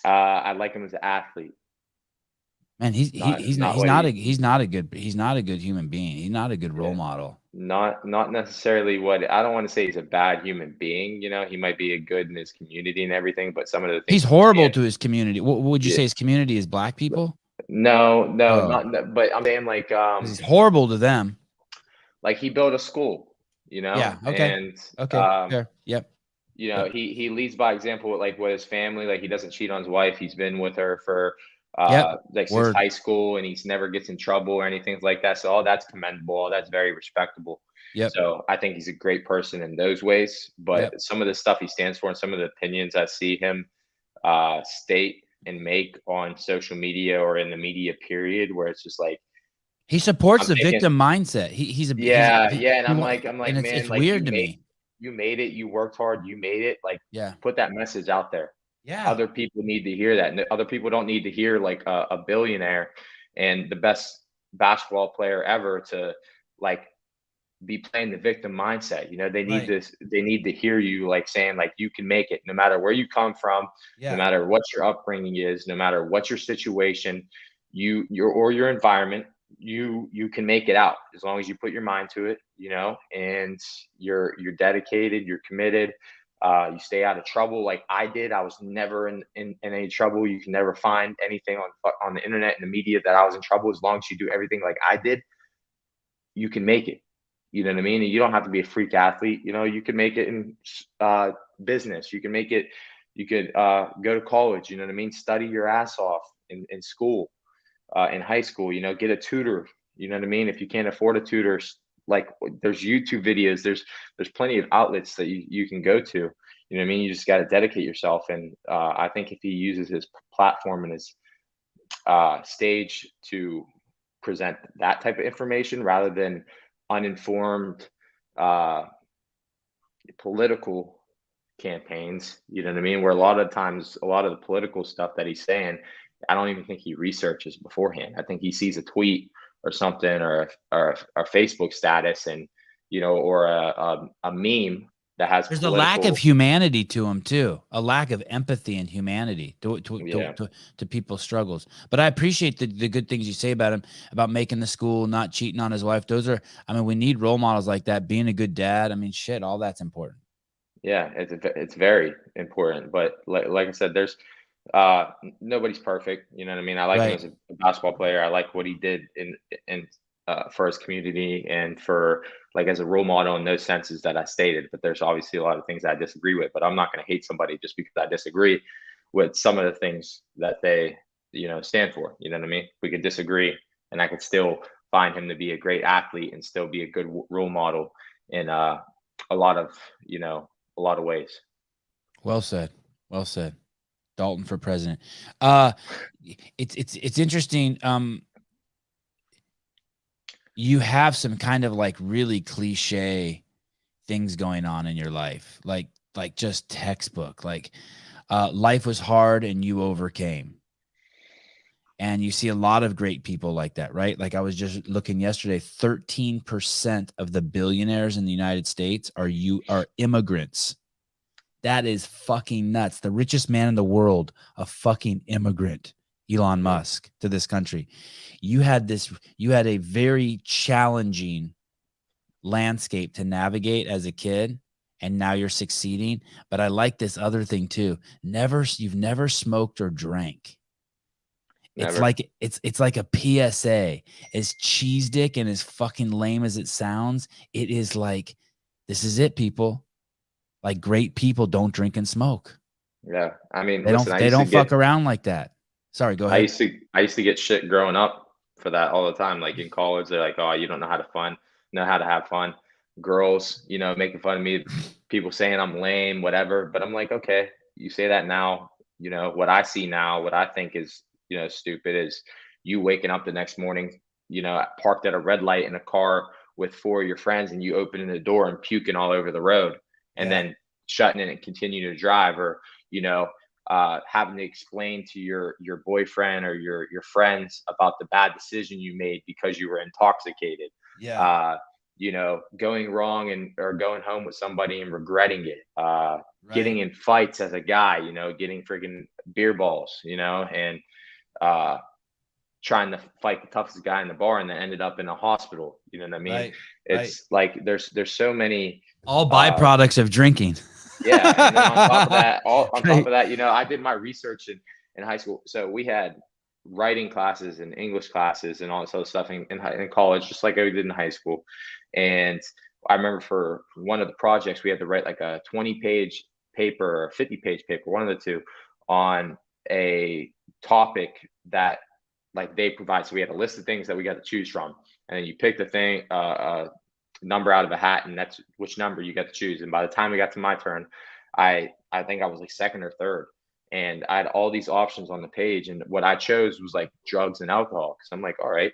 Speaker 2: I like him as an athlete.
Speaker 1: Man, he's not a good human being. He's not a good role model.
Speaker 2: Not necessarily I don't want to say he's a bad human being. He might be a good in his community and everything, but some of the things
Speaker 1: he's horrible to his community. What would you say his community is? Black people?
Speaker 2: No, not. But I'm saying like
Speaker 1: he's horrible to them.
Speaker 2: Like he built a school,
Speaker 1: Yeah. Okay.
Speaker 2: And
Speaker 1: fair. Yep.
Speaker 2: He leads by example with his family. Like he doesn't cheat on his wife. He's been with her for since high school, and he's never gets in trouble or anything like that. So all that's commendable. All that's very respectable.
Speaker 1: Yep.
Speaker 2: So I think he's a great person in those ways. But some of the stuff he stands for and some of the opinions I see him state and make on social media or in the media period, where it's just like
Speaker 1: he supports the victim mindset. And I'm like,
Speaker 2: man,
Speaker 1: it's weird to me.
Speaker 2: you made it, you worked hard, you made it. Like,
Speaker 1: Yeah.
Speaker 2: put that message out there.
Speaker 1: Yeah.
Speaker 2: Other people need to hear that. And other people don't need to hear like a billionaire and the best basketball player ever to like be playing the victim mindset. You know, they need
Speaker 1: Right.
Speaker 2: this, they need to hear you like saying like you can make it no matter where you come from, no
Speaker 1: Yeah.
Speaker 2: matter what your upbringing is, no matter what your situation, your environment, you can make it out as long as you put your mind to it, you know, and you're dedicated, you're committed. You stay out of trouble like I did. I was never in any trouble. You can never find anything on the internet and the media that I was in trouble. As long as you do everything like I did, you can make it. You know what I mean? And you don't have to be a freak athlete. You know, you can make it in business. You can make it. You could go to college. You know what I mean? Study your ass off in school, in high school. You know, get a tutor. You know what I mean? If you can't afford a tutor, like there's YouTube videos. There's plenty of outlets that you can go to. You know what I mean? You just got to dedicate yourself. And I think if he uses his platform and his stage to present that type of information rather than uninformed uh, political campaigns. You know what I mean? Where a lot of times, a lot of the political stuff that he's saying, I don't even think he researches beforehand. I think he sees a tweet or something or a Facebook status and, you know, or a meme that has
Speaker 1: There's a lack of
Speaker 2: political.
Speaker 1: humanity to him too, a lack of empathy and humanity
Speaker 2: Yeah.
Speaker 1: to people's struggles. But I appreciate the good things you say about him, about making the school, not cheating on his wife. Those are, I mean, we need role models like that. Being a good dad. I mean, shit, all that's important.
Speaker 2: Yeah, it's very important. But like I said, there's nobody's perfect. You know what I mean? I like him
Speaker 1: Right.
Speaker 2: as a basketball player. I like what he did in for his community and for like as a role model in those senses that I stated. But there's obviously a lot of things I disagree with. But I'm not going to hate somebody just because I disagree with some of the things that they, you know, stand for. You know what I mean? We could disagree, and I could still find him to be a great athlete and still be a good role model in a lot of, you know, a lot of ways.
Speaker 1: Well said. Well said. Dalton for president. It's interesting. You have some kind of like really cliche things going on in your life, like just textbook. Like life was hard and you overcame. And you see a lot of great people like that, right? Like I was just looking yesterday, 13% of the billionaires in the United States are immigrants. That is fucking nuts. The richest man in the world, a fucking immigrant, Elon Musk, to this country. You had a very challenging landscape to navigate as a kid, and now you're succeeding. But I like this other thing too. You've never smoked or drank. It's
Speaker 2: Never.
Speaker 1: like it's like a PSA. As cheese dick and as fucking lame as it sounds, it is like, this is it, people. Like great people don't drink and smoke.
Speaker 2: Yeah. I mean,
Speaker 1: They
Speaker 2: listen,
Speaker 1: don't fuck around like that. Sorry, go ahead.
Speaker 2: I used to get shit growing up for that all the time. Like in college, they're like, "Oh, you don't know how to have fun." Girls, you know, making fun of me, people saying I'm lame, whatever. But I'm like, okay, you say that now. You know, what I see now, what I think is, you know, stupid is you waking up the next morning, you know, parked at a red light in a car with four of your friends, and you opening the door and puking all over the road, and
Speaker 1: Yeah.
Speaker 2: then shutting it and continue to drive, or you know, having to explain to your boyfriend or your friends about the bad decision you made because you were intoxicated.
Speaker 1: Yeah.
Speaker 2: Uh, you know, going wrong and or going home with somebody and regretting it. Getting
Speaker 1: Right.
Speaker 2: in fights as a guy, you know, getting freaking beer balls, you know, and uh, trying to fight the toughest guy in the bar and then ended up in a hospital. You know what I mean?
Speaker 1: Right. Right.
Speaker 2: It's like there's so many
Speaker 1: All
Speaker 2: uh,
Speaker 1: byproducts of drinking.
Speaker 2: yeah, and then on top of that,
Speaker 1: Right.
Speaker 2: you know, I did my research in high school. So we had writing classes and English classes and all this other stuff in college, just like I did in high school. And I remember for one of the projects, we had to write like a 20-page paper or 50-page paper, one of the two, on a topic that like they provide. So we had a list of things that we got to choose from, and then you pick the thing, number out of a hat, and that's which number you got to choose. And by the time it got to my turn, I think I was like second or third, and I had all these options on the page, and what I chose was like drugs and alcohol. Because I'm like, all right,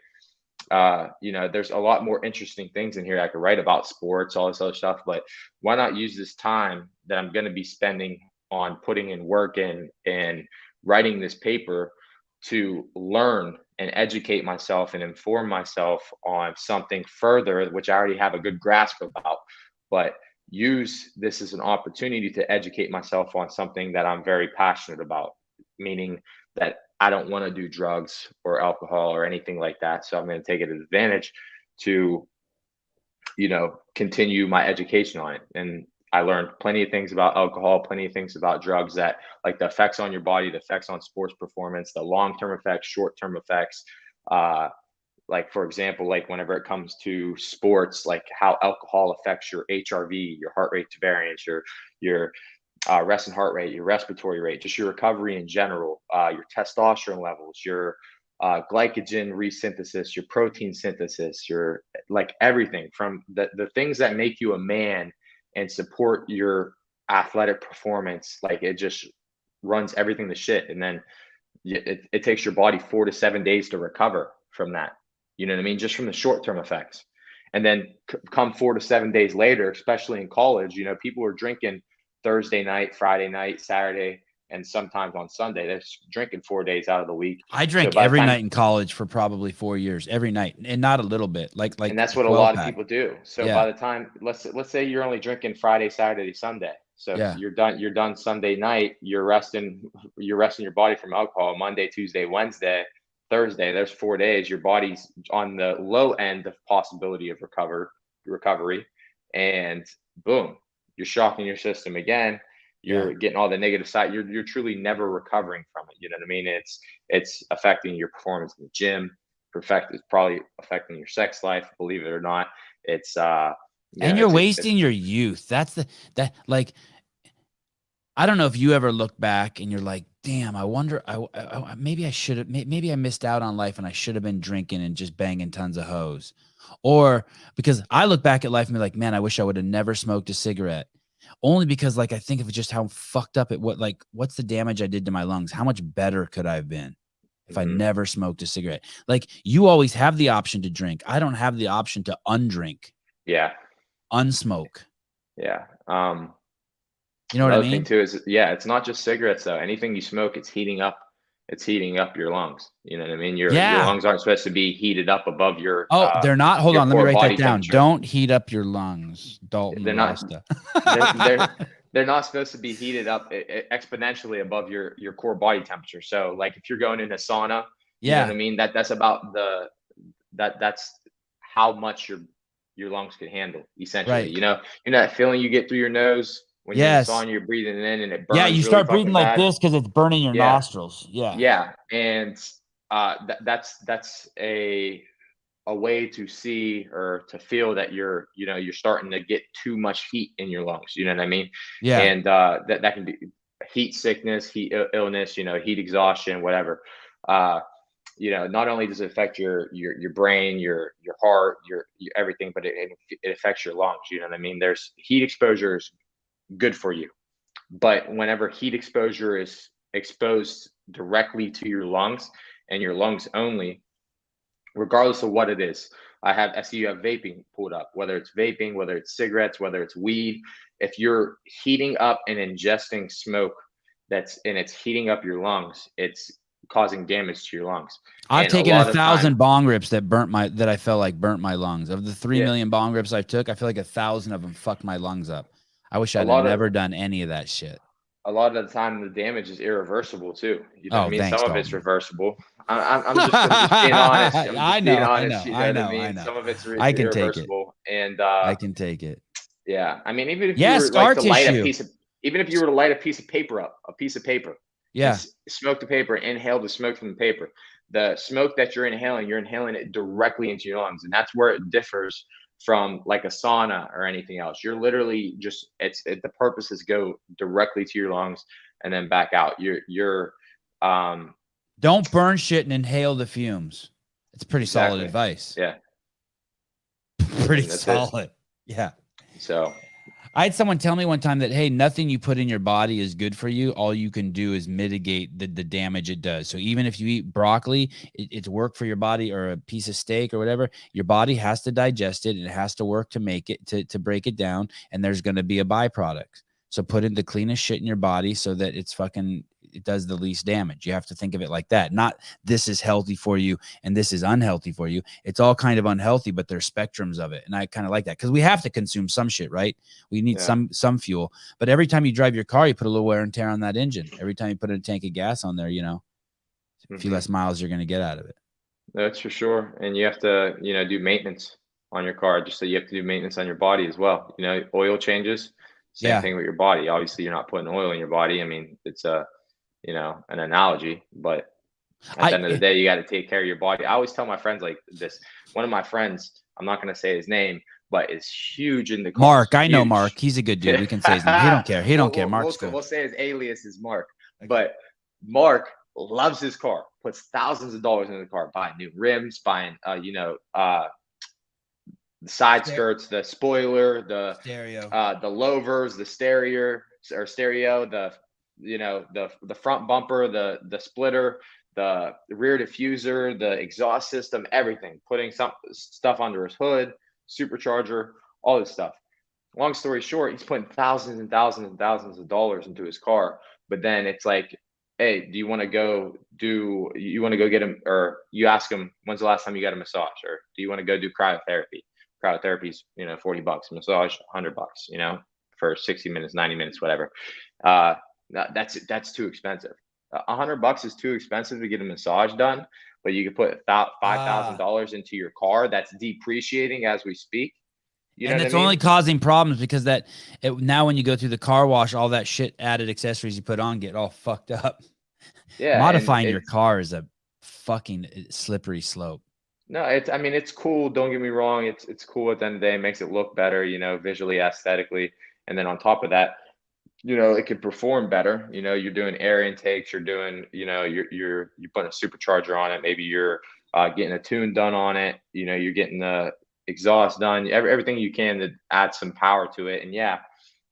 Speaker 2: there's a lot more interesting things in here. I could write about sports, all this other stuff, but why not use this time that I'm going to be spending on putting in work and writing this paper to learn and educate myself and inform myself on something further, which I already have a good grasp about, but use this as an opportunity to educate myself on something that I'm very passionate about, meaning that I don't want to do drugs or alcohol or anything like that. So I'm going to take it as advantage to, continue my education on it. And I learned plenty of things about alcohol, plenty of things about drugs, that like the effects on your body, the effects on sports performance, the long-term effects, short-term effects. Like, for example, like whenever it comes to sports, like how alcohol affects your HRV, your heart rate variance, your resting heart rate, your respiratory rate, just your recovery in general, your testosterone levels, your glycogen resynthesis, your protein synthesis, your like everything from the things that make you a man and support your athletic performance. Like it just runs everything to shit. And then it takes your body 4 to 7 days to recover from that. You know what I mean? Just from the short-term effects. And then come 4 to 7 days later, especially in college, people are drinking Thursday night, Friday night, Saturday, and sometimes on Sunday. They're drinking 4 days out of the week.
Speaker 1: I drank every night in college for probably 4 years, every night, and not a little bit. Like,
Speaker 2: and that's what a lot of people do. So by the time, let's say you're only drinking Friday, Saturday, Sunday. So you're done Sunday night. You're resting your body from alcohol. Monday, Tuesday, Wednesday, Thursday. There's 4 days. Your body's on the low end of possibility of recovery, and boom, you're shocking your system again. You're getting all the negative side. You're truly never recovering from it. You know what I mean? It's affecting your performance in the gym. It's probably affecting your sex life, believe it or not. It's
Speaker 1: and you're wasting your youth. That's like, I don't know if you ever look back and you're like, damn, I wonder, maybe I missed out on life and I should have been drinking and just banging tons of hoes. Or because I look back at life and be like, man, I wish I would have never smoked a cigarette. Only because like I think of just how fucked up what's the damage I did to my lungs? How much better could I have been if I never smoked a cigarette? Like, you always have the option to drink. I don't have the option to undrink.
Speaker 2: Yeah.
Speaker 1: Unsmoke.
Speaker 2: Yeah.
Speaker 1: You know what I mean?
Speaker 2: Thing too is, it's not just cigarettes though. Anything you smoke, it's heating up your lungs. You know what I mean? Your lungs aren't supposed to be heated up above your.
Speaker 1: They're not. Hold on, let me write that down. Don't heat up your lungs, Dalton Rosta.
Speaker 2: They're not supposed to be heated up exponentially above your core body temperature. So, like if you're going in a sauna, you know what I mean? That's about that's how much your lungs can handle. Essentially,
Speaker 1: right.
Speaker 2: You know that feeling you get through your nose. When you're in sauna, you're breathing in and it burns.
Speaker 1: Yeah, you start breathing like this because it's burning your nostrils. Yeah.
Speaker 2: Yeah. And that's a way to see or to feel that you're starting to get too much heat in your lungs. You know what I mean?
Speaker 1: Yeah.
Speaker 2: And that can be heat sickness, heat illness, heat exhaustion, whatever. Not only does it affect your brain, your heart, your everything, but it affects your lungs. You know what I mean? There's heat exposure is good for you, but whenever heat exposure is exposed directly to your lungs and your lungs only, regardless of what it is, I see you have vaping pulled up, whether it's vaping, whether it's cigarettes, whether it's weed. If you're heating up and ingesting smoke it's heating up your lungs, it's causing damage to your lungs.
Speaker 1: I've taken 1,000 bong rips that I felt like burnt my lungs. Of the 3 million bong rips I took, I feel like 1,000 of them fucked my lungs up. I wish I'd never done any of that shit.
Speaker 2: A lot of the time, the damage is irreversible too. You know what I mean?
Speaker 1: Thanks,
Speaker 2: Some of it's reversible. I'm just being honest.
Speaker 1: I know.
Speaker 2: Some of it's
Speaker 1: I can
Speaker 2: irreversible, and
Speaker 1: I can take it.
Speaker 2: Yeah, I mean, even if you were like to light even if you were to light a piece of paper, smoke the paper, inhale the smoke from the paper. The smoke that you're inhaling it directly into your lungs, and that's where it differs from like a sauna or anything else. You're literally just the purpose is go directly to your lungs and then back out. You're
Speaker 1: don't burn shit and inhale the fumes. It's pretty solid advice.
Speaker 2: Yeah.
Speaker 1: Pretty solid. Yeah.
Speaker 2: So
Speaker 1: I had someone tell me one time that, hey, nothing you put in your body is good for you. All you can do is mitigate the damage it does. So even if you eat broccoli, it's work for your body, or a piece of steak or whatever, your body has to digest it. It has to work to make it, to break it down. And there's going to be a byproduct. So put in the cleanest shit in your body so that it does the least damage. You have to think of it like that. Not this is healthy for you and this is unhealthy for you. It's all kind of unhealthy, but there's spectrums of it. And I kind of like that because we have to consume some shit, right? We need some fuel. But every time you drive your car, you put a little wear and tear on that engine. Every time you put a tank of gas on there, a few less miles you're going to get out of it.
Speaker 2: That's for sure. And you have to, do maintenance on your car, just so you have to do maintenance on your body as well. Oil changes, same thing with your body. Obviously, you're not putting oil in your body. I mean, it's an analogy, but at the end of the day, you got to take care of your body. I always tell my friends like this. One of my friends, I'm not going to say his name, but is huge in the cars.
Speaker 1: Mark. I know Mark. He's a good dude. We can say his name. He don't care. He don't care. Mark's good.
Speaker 2: We'll say his alias is Mark. Okay. But Mark loves his car, puts thousands of dollars into the car, buying new rims, buying, the side skirts, the spoiler, the stereo, the louvers, the stereo, the front bumper, the splitter, the rear diffuser, the exhaust system, everything, putting some stuff under his hood, supercharger, all this stuff. Long story short, he's putting thousands and thousands and thousands of dollars into his car. But then it's like, hey, do you want to go get him, or you ask him, when's the last time you got a massage? Or do you want to go do cryotherapy? Cryotherapy's, $40, massage, $100, for 60 minutes, 90 minutes, whatever. That's too expensive. $100 is too expensive to get a massage done, but you could put $5,000 into your car that's depreciating as we speak.
Speaker 1: And it's only causing problems because now when you go through the car wash, all that shit added accessories you put on get all fucked up. Yeah, modifying your car is a fucking slippery slope.
Speaker 2: No, it's cool. Don't get me wrong. It's cool at the end of the day. It makes it look better, visually, aesthetically. And then on top of that, it could perform better. You're doing air intakes. You're doing, you're putting a supercharger on it. Maybe you're getting a tune done on it. You're getting the exhaust done. Everything you can to add some power to it. And yeah,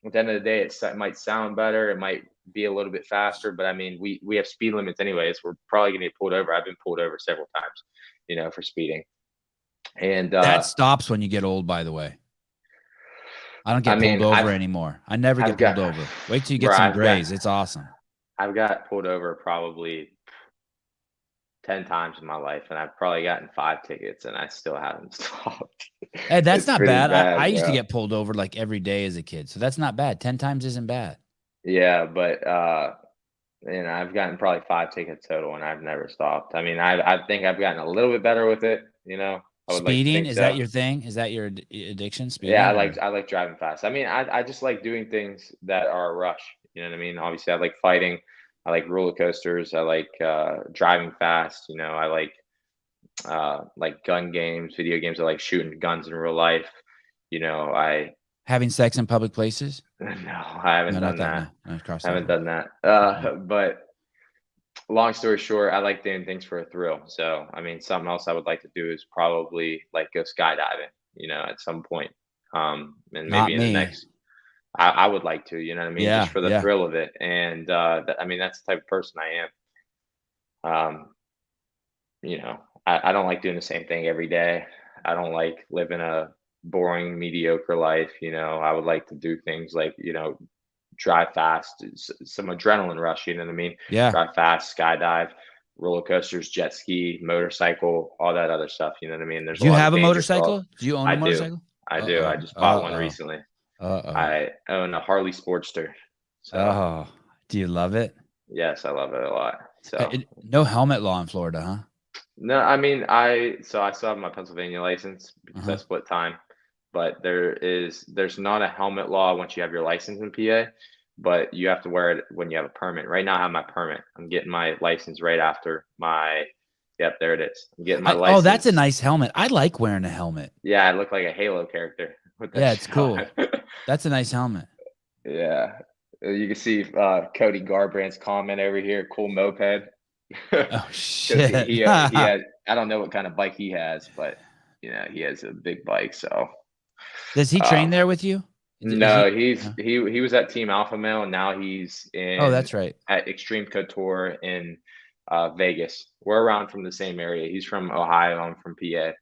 Speaker 2: at the end of the day, it might sound better. It might be a little bit faster. But I mean, we have speed limits anyways. We're probably going to get pulled over. I've been pulled over several times, for speeding. And
Speaker 1: that stops when you get old, by the way. I don't get pulled over anymore. I never get pulled over. Wait till you get some grays. It's awesome.
Speaker 2: I've got pulled over probably 10 times in my life, and I've probably gotten 5 tickets, and I still haven't stopped.
Speaker 1: Hey, that's not bad. I used to get pulled over like every day as a kid, so that's not bad. 10 times isn't bad.
Speaker 2: Yeah, but I've gotten probably 5 tickets total, and I've never stopped. I mean, I think I've gotten a little bit better with it.
Speaker 1: Speeding, is that your thing? Is that your addiction? Speeding?
Speaker 2: Yeah, I like driving fast. I mean, I just like doing things that are a rush. You know what I mean? Obviously, I like fighting. I like roller coasters. I like driving fast. I like gun games, video games. I like shooting guns in real life.
Speaker 1: Having sex in public places?
Speaker 2: No, I haven't done that. I haven't done that. But long story short, I like doing things for a thrill. So, I mean, something else I would like to do is probably like go skydiving, at some point. And maybe in the next, I would like to, you know what I mean?
Speaker 1: Yeah,
Speaker 2: just for the thrill of it. And, that's the type of person I am. I don't like doing the same thing every day. I don't like living a boring, mediocre life. I would like to do things like, drive fast, some adrenaline rush, you know what I mean?
Speaker 1: Yeah.
Speaker 2: Drive fast, skydive, roller coasters, jet ski, motorcycle, all that other stuff, you know what I mean?
Speaker 1: Do you have a motorcycle? Do you own a motorcycle?
Speaker 2: I do. I just bought one recently. I own a Harley Sportster.
Speaker 1: So. Do you love it?
Speaker 2: Yes, I love it a lot. So
Speaker 1: no helmet law in Florida, huh?
Speaker 2: No, I mean, I still have my Pennsylvania license because I split time. But there's not a helmet law once you have your license in PA, but you have to wear it when you have a permit. Right now I have my permit. I'm getting my license right after yep, there it is. I'm getting my license.
Speaker 1: Oh, that's a nice helmet. I like wearing a helmet.
Speaker 2: Yeah, I look like a Halo character.
Speaker 1: It's cool. That's a nice helmet.
Speaker 2: Yeah. You can see Cody Garbrandt's comment over here, cool moped.
Speaker 1: Oh, shit.
Speaker 2: he had, I don't know what kind of bike he has, but he has a big bike, so.
Speaker 1: Does he train there with you?
Speaker 2: No,
Speaker 1: No?
Speaker 2: he was at Team Alpha Male, and now he's
Speaker 1: Oh,
Speaker 2: in
Speaker 1: that's right.
Speaker 2: at Extreme Couture in Vegas. We're around from the same area. He's from Ohio. I'm from PA,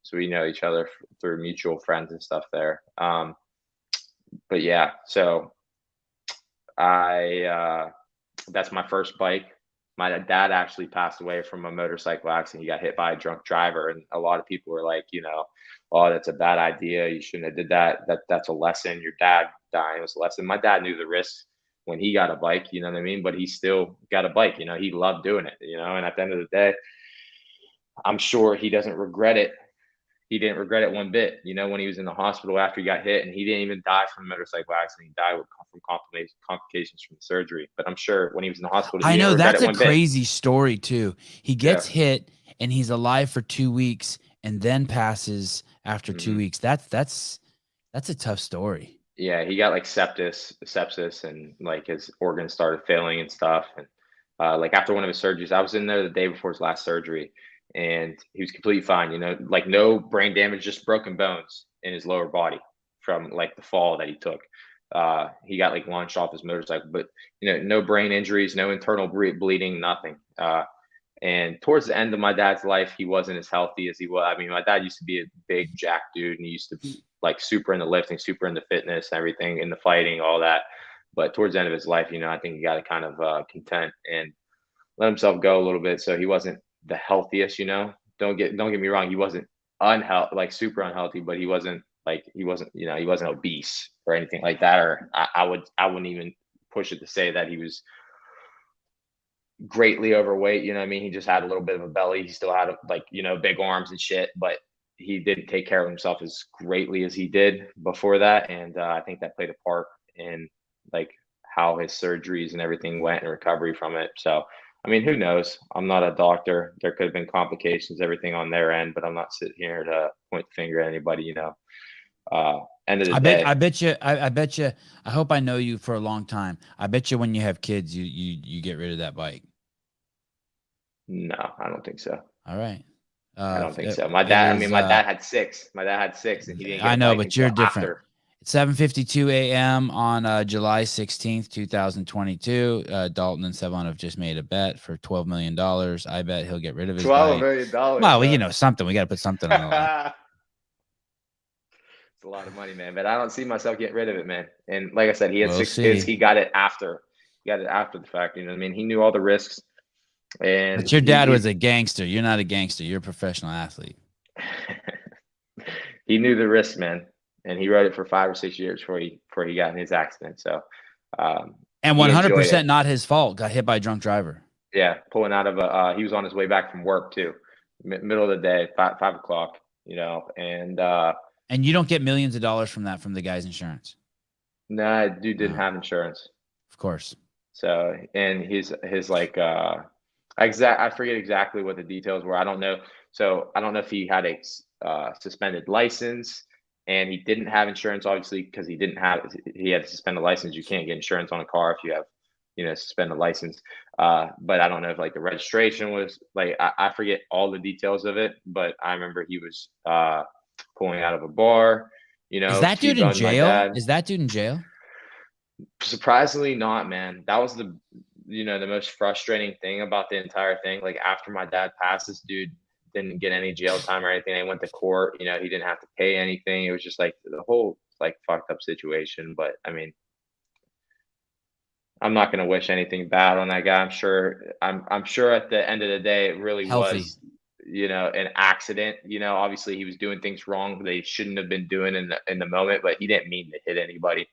Speaker 2: so we know each other through mutual friends and stuff there. But yeah, so I that's my first bike. My dad actually passed away from a motorcycle accident. He got hit by a drunk driver, and a lot of people were like, oh, that's a bad idea. You shouldn't have did that. That's a lesson. Your dad dying was a lesson. My dad knew the risks when he got a bike, you know what I mean? But he still got a bike, he loved doing it, and at the end of the day, I'm sure he doesn't regret it. He didn't regret it one bit, when he was in the hospital after he got hit, and he didn't even die from a motorcycle accident. He died from complications from the surgery. But I'm sure when he was in the hospital,
Speaker 1: I
Speaker 2: he didn't
Speaker 1: know
Speaker 2: regret
Speaker 1: that's
Speaker 2: it
Speaker 1: a
Speaker 2: one bit.
Speaker 1: crazy story too. He gets
Speaker 2: Yeah.
Speaker 1: hit and he's alive for 2 weeks and then passes after 2 weeks. That's a tough story.
Speaker 2: Yeah, he got like sepsis, and like his organs started failing and stuff. And like after one of his surgeries, I was in there the day before his last surgery, and he was completely fine. Like no brain damage, just broken bones in his lower body from like the fall that he took. He got like launched off his motorcycle, but no brain injuries, no internal bleeding, nothing. And towards the end of my dad's life, he wasn't as healthy as he was. I mean, my dad used to be a big jack dude, and he used to be like super into lifting, super into fitness, everything, into fighting, all that. But towards the end of his life, I think he got to kind of content and let himself go a little bit. So he wasn't the healthiest. Don't get me wrong, he wasn't unhealthy, like super unhealthy, but he wasn't he wasn't obese or anything like that. Or I wouldn't even push it to say that he was greatly overweight. I mean, he just had a little bit of a belly. He still had big arms and shit, but he didn't take care of himself as greatly as he did before that. And I think that played a part in like how his surgeries and everything went and recovery from it. So, I mean, who knows? I'm not a doctor. There could have been complications, everything on their end, but I'm not sitting here to point the finger at anybody, End of the day.
Speaker 1: I bet you, I hope I know you for a long time. I bet you when you have kids, you get rid of that bike.
Speaker 2: No, I don't think so.
Speaker 1: All right.
Speaker 2: I don't think so. My dad had six. My dad had six, and he didn't. I know,
Speaker 1: but you're different. After. 7:52 a.m. on July 16th, 2022. Dalton and Sevan have just made a bet for $12 million. I bet he'll get rid of his
Speaker 2: $12 million.
Speaker 1: Well, something. We got to put something on the line.
Speaker 2: It's a lot of money, man. But I don't see myself getting rid of it, man. And like I said, he had 6 kids. He got it after. He got it after the fact. You know what I mean? He knew all the risks. And
Speaker 1: but your dad was a gangster. You're not a gangster. You're a professional athlete.
Speaker 2: He knew the risks, man, and he rode it for 5 or 6 years before he got in his accident. So,
Speaker 1: and 100% not his fault. Got hit by a drunk driver.
Speaker 2: Yeah, pulling out of he was on his way back from work too, middle of the day, 5 o'clock.
Speaker 1: And you don't get millions of dollars from that from the guy's insurance.
Speaker 2: No, dude didn't have insurance.
Speaker 1: Of course.
Speaker 2: So, and his like I forget exactly what the details were. I don't know. So I don't know if he had a suspended license, and he didn't have insurance, obviously, because he had a suspended license. You can't get insurance on a car if you have, suspended license. But I don't know if like the registration was like, I forget all the details of it, but I remember he was pulling out of a bar,
Speaker 1: Is that dude in jail? Is that dude in jail?
Speaker 2: Surprisingly not, man. That was the most frustrating thing about the entire thing. Like after my dad passed, this dude didn't get any jail time or anything. They went to court, he didn't have to pay anything. It was just like the whole like fucked up situation. But I mean, I'm not going to wish anything bad on that guy. I'm sure at the end of the day, it really was, an accident. Obviously he was doing things wrong they shouldn't have been doing in the moment, but he didn't mean to hit anybody.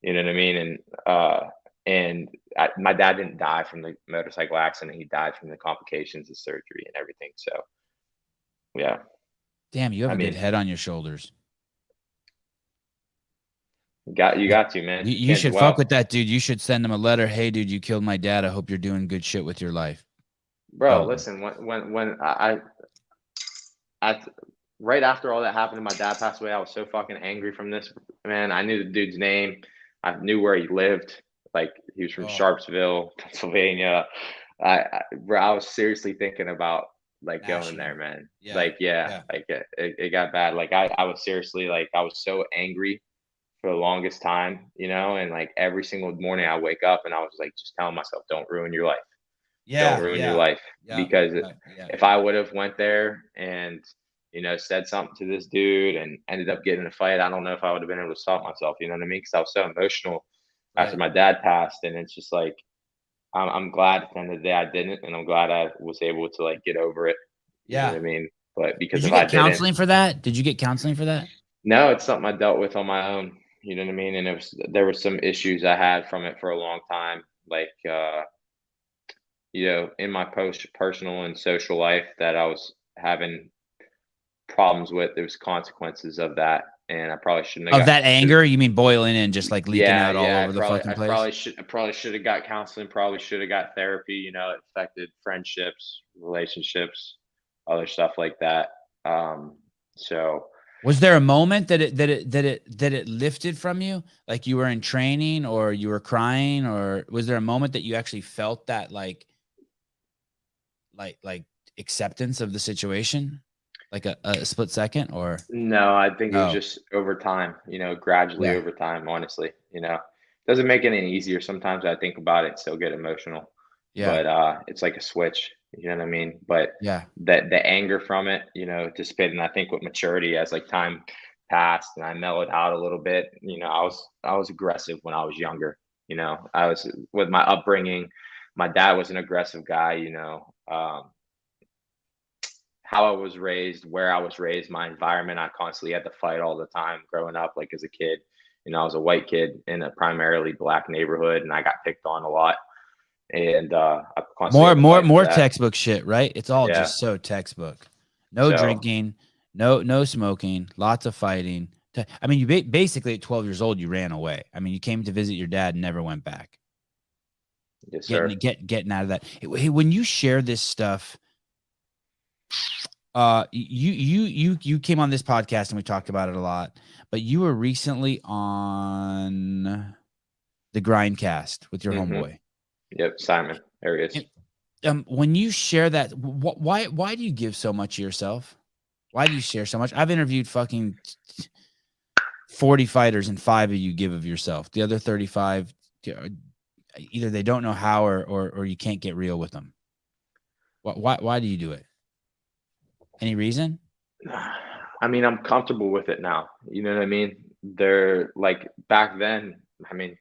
Speaker 2: You know what I mean? And my dad didn't die from the motorcycle accident. He died from the complications of surgery and everything. So, yeah.
Speaker 1: Damn, you have a good head on your shoulders.
Speaker 2: You got to, man.
Speaker 1: You should fuck with that dude. You should send him a letter. Hey, dude, you killed my dad. I hope you're doing good shit with your life.
Speaker 2: Bro, listen, when I right after all that happened and my dad passed away, I was so fucking angry from this, man. I knew the dude's name. I knew where he lived. Like he was from Sharpsville, Pennsylvania. I was seriously thinking about like going there, man. Yeah. Like, it got bad. Like I was seriously like, I was so angry for the longest time, you know, and like every single morning I wake up and I was like just telling myself, don't ruin your life. Don't
Speaker 1: Yeah,
Speaker 2: ruin your
Speaker 1: yeah,
Speaker 2: life.
Speaker 1: yeah,
Speaker 2: Because
Speaker 1: yeah, yeah.
Speaker 2: if I would have went there and, you know, said something to this dude and ended up getting in a fight, I don't know if I would have been able to stop myself. You know what I mean? Because I was so emotional after
Speaker 1: Right.
Speaker 2: my dad passed, and it's just like I'm glad at the end of the day I didn't, and I'm glad I was able to like get over it. You know what
Speaker 1: Yeah.
Speaker 2: I mean? But because
Speaker 1: Did you
Speaker 2: if I
Speaker 1: get
Speaker 2: didn't,
Speaker 1: counseling for that? Did you get counseling for that?
Speaker 2: no, it's something I dealt with on my own. You know what I mean? And there were some issues I had from it for a long time, like you know, in my post personal and social life that I was having problems with. There was consequences of that, and I probably shouldn't have
Speaker 1: Of
Speaker 2: got
Speaker 1: that
Speaker 2: should.
Speaker 1: anger, you mean boiling and just like leaking
Speaker 2: Yeah,
Speaker 1: out all
Speaker 2: yeah.
Speaker 1: over the fucking place?
Speaker 2: I probably should have got counseling. Probably should have got therapy. You know, it affected friendships, relationships, other stuff like that. So
Speaker 1: Was there a moment that it lifted from you? Like you were in training or you were crying, or was there a moment that you actually felt that like acceptance of the situation? Like a split second or
Speaker 2: no, I think it was
Speaker 1: no?
Speaker 2: just over time. You know, gradually
Speaker 1: Yeah.
Speaker 2: over time. Honestly, you know, doesn't make it any easier. Sometimes I think about it, and still get emotional,
Speaker 1: Yeah.
Speaker 2: but it's like a switch. You know what I mean? But
Speaker 1: Yeah.
Speaker 2: the anger from it, you know, dissipated. And I think with maturity, as like time passed and I mellowed out a little bit, you know, I was aggressive when I was younger. You know, I was with my upbringing. My dad was an aggressive guy. You know, how I was raised, where I was raised, my environment, I constantly had to fight all the time growing up. Like as a kid, you know, I was a white kid in a primarily black neighborhood, and I got picked on a lot, and I constantly
Speaker 1: More
Speaker 2: had to
Speaker 1: more
Speaker 2: fight for
Speaker 1: more
Speaker 2: that.
Speaker 1: textbook shit, right? It's all
Speaker 2: Yeah.
Speaker 1: just so textbook. No
Speaker 2: So
Speaker 1: drinking, no smoking, lots of fighting. I mean, you basically at 12 years old you ran away. I mean, you came to visit your dad and never went back.
Speaker 2: yes,
Speaker 1: Getting
Speaker 2: sir.
Speaker 1: getting out of that. Hey, when you share this stuff, you came on this podcast and we talked about it a lot, but you were recently on the Grindcast with your
Speaker 2: Hmm.
Speaker 1: homeboy.
Speaker 2: Yep, Simon. There he is.
Speaker 1: When you share that, why do you give so much of yourself? Why do you share so much? I've interviewed fucking 40 fighters and 5 of you give of yourself. The other 35 either they don't know how or you can't get real with them. Why do you do it? Any reason?
Speaker 2: I mean, I'm comfortable with it now. You know what I mean? They're like back then. I mean,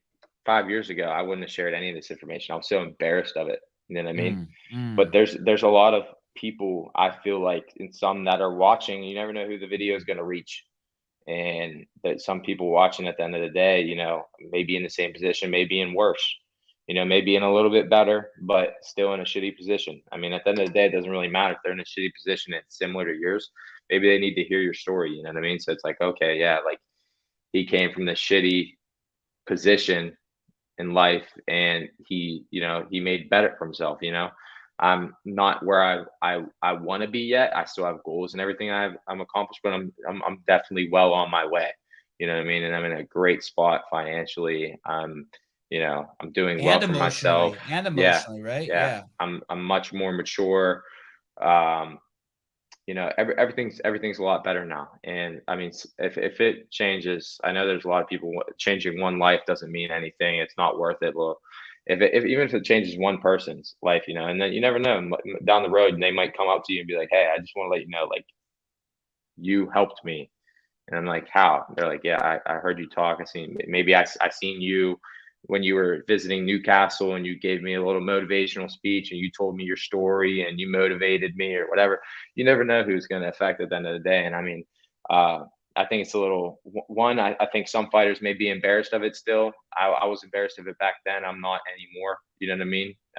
Speaker 2: 5 years ago, I wouldn't have shared any of this information. I was so embarrassed of it. You know what I mean?
Speaker 1: Mm,
Speaker 2: But
Speaker 1: mm.
Speaker 2: there's a lot of people I feel like, and some that are watching. You never know who the video is going to reach, and that some people watching at the end of the day, you know, maybe in the same position, maybe in worse. You know, maybe in a little bit better, but still in a shitty position. I mean, at the end of the day, it doesn't really matter if they're in a shitty position and it's similar to yours. Maybe they need to hear your story. You know what I mean? So it's like, okay, yeah, like he came from this shitty position in life and he, you know, he made better for himself. You know, I'm not where I want to be yet. I still have goals and everything I'm accomplished, but I'm definitely well on my way. You know what I mean? And I'm in a great spot financially. You know, I'm doing well
Speaker 1: And
Speaker 2: for myself. Yeah,
Speaker 1: right?
Speaker 2: yeah.
Speaker 1: Yeah.
Speaker 2: I'm much more mature. Um, you know, everything's a lot better now. And I mean, if it changes, I know there's a lot of people changing one life doesn't mean anything. It's not worth it. Well, if even if it changes one person's life, you know, and then you never know, down the road, they might come up to you and be like, "Hey, I just want to let you know, like, you helped me." And I'm like, "How?" They're like, "Yeah, I heard you talk. I seen maybe I seen you when you were visiting Newcastle and you gave me a little motivational speech and you told me your story and you motivated me or whatever." You never know who's going to affect at the end of the day. And I mean, I think it's a little one. I think some fighters may be embarrassed of it still. I was embarrassed of it back then. I'm not anymore. You know what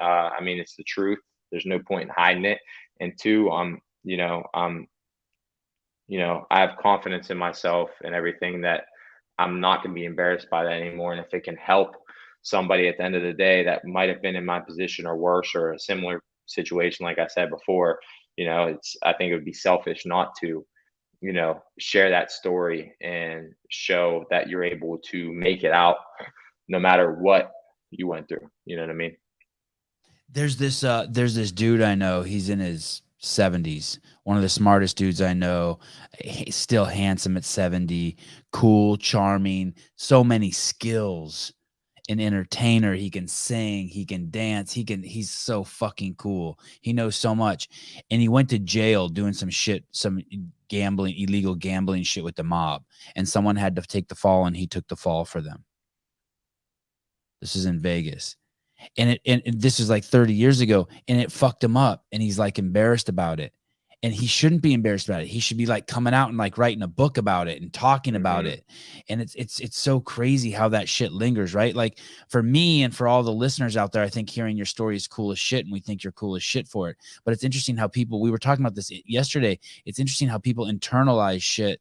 Speaker 2: I mean, it's the truth. There's no point in hiding it. And two, you know, I have confidence in myself and everything that I'm not going to be embarrassed by that anymore. And if it can help somebody at the end of the day that might have been in my position or worse or a similar situation, like I said before, you know, I think it would be selfish not to, you know, share that story and show that you're able to make it out no matter what you went through. You know what I mean?
Speaker 1: There's this dude I know. He's in his 70s. One of the smartest dudes I know, still handsome at 70, cool, charming, so many skills. An entertainer, he can sing, he can dance, he's so fucking cool. He knows so much. And he went to jail doing some shit, some gambling, illegal gambling shit with the mob. And someone had to take the fall, and he took the fall for them. This is in Vegas. And this is like 30 years ago, and it fucked him up, and he's like embarrassed about it. And he shouldn't be embarrassed about it. He should be like coming out and like writing a book about it and talking about it. And it's so crazy how that shit lingers, right? Like for me and for all the listeners out there, I think hearing your story is cool as shit, and we think you're cool as shit for it. But it's interesting how people, we were talking about this yesterday, it's interesting how people internalize shit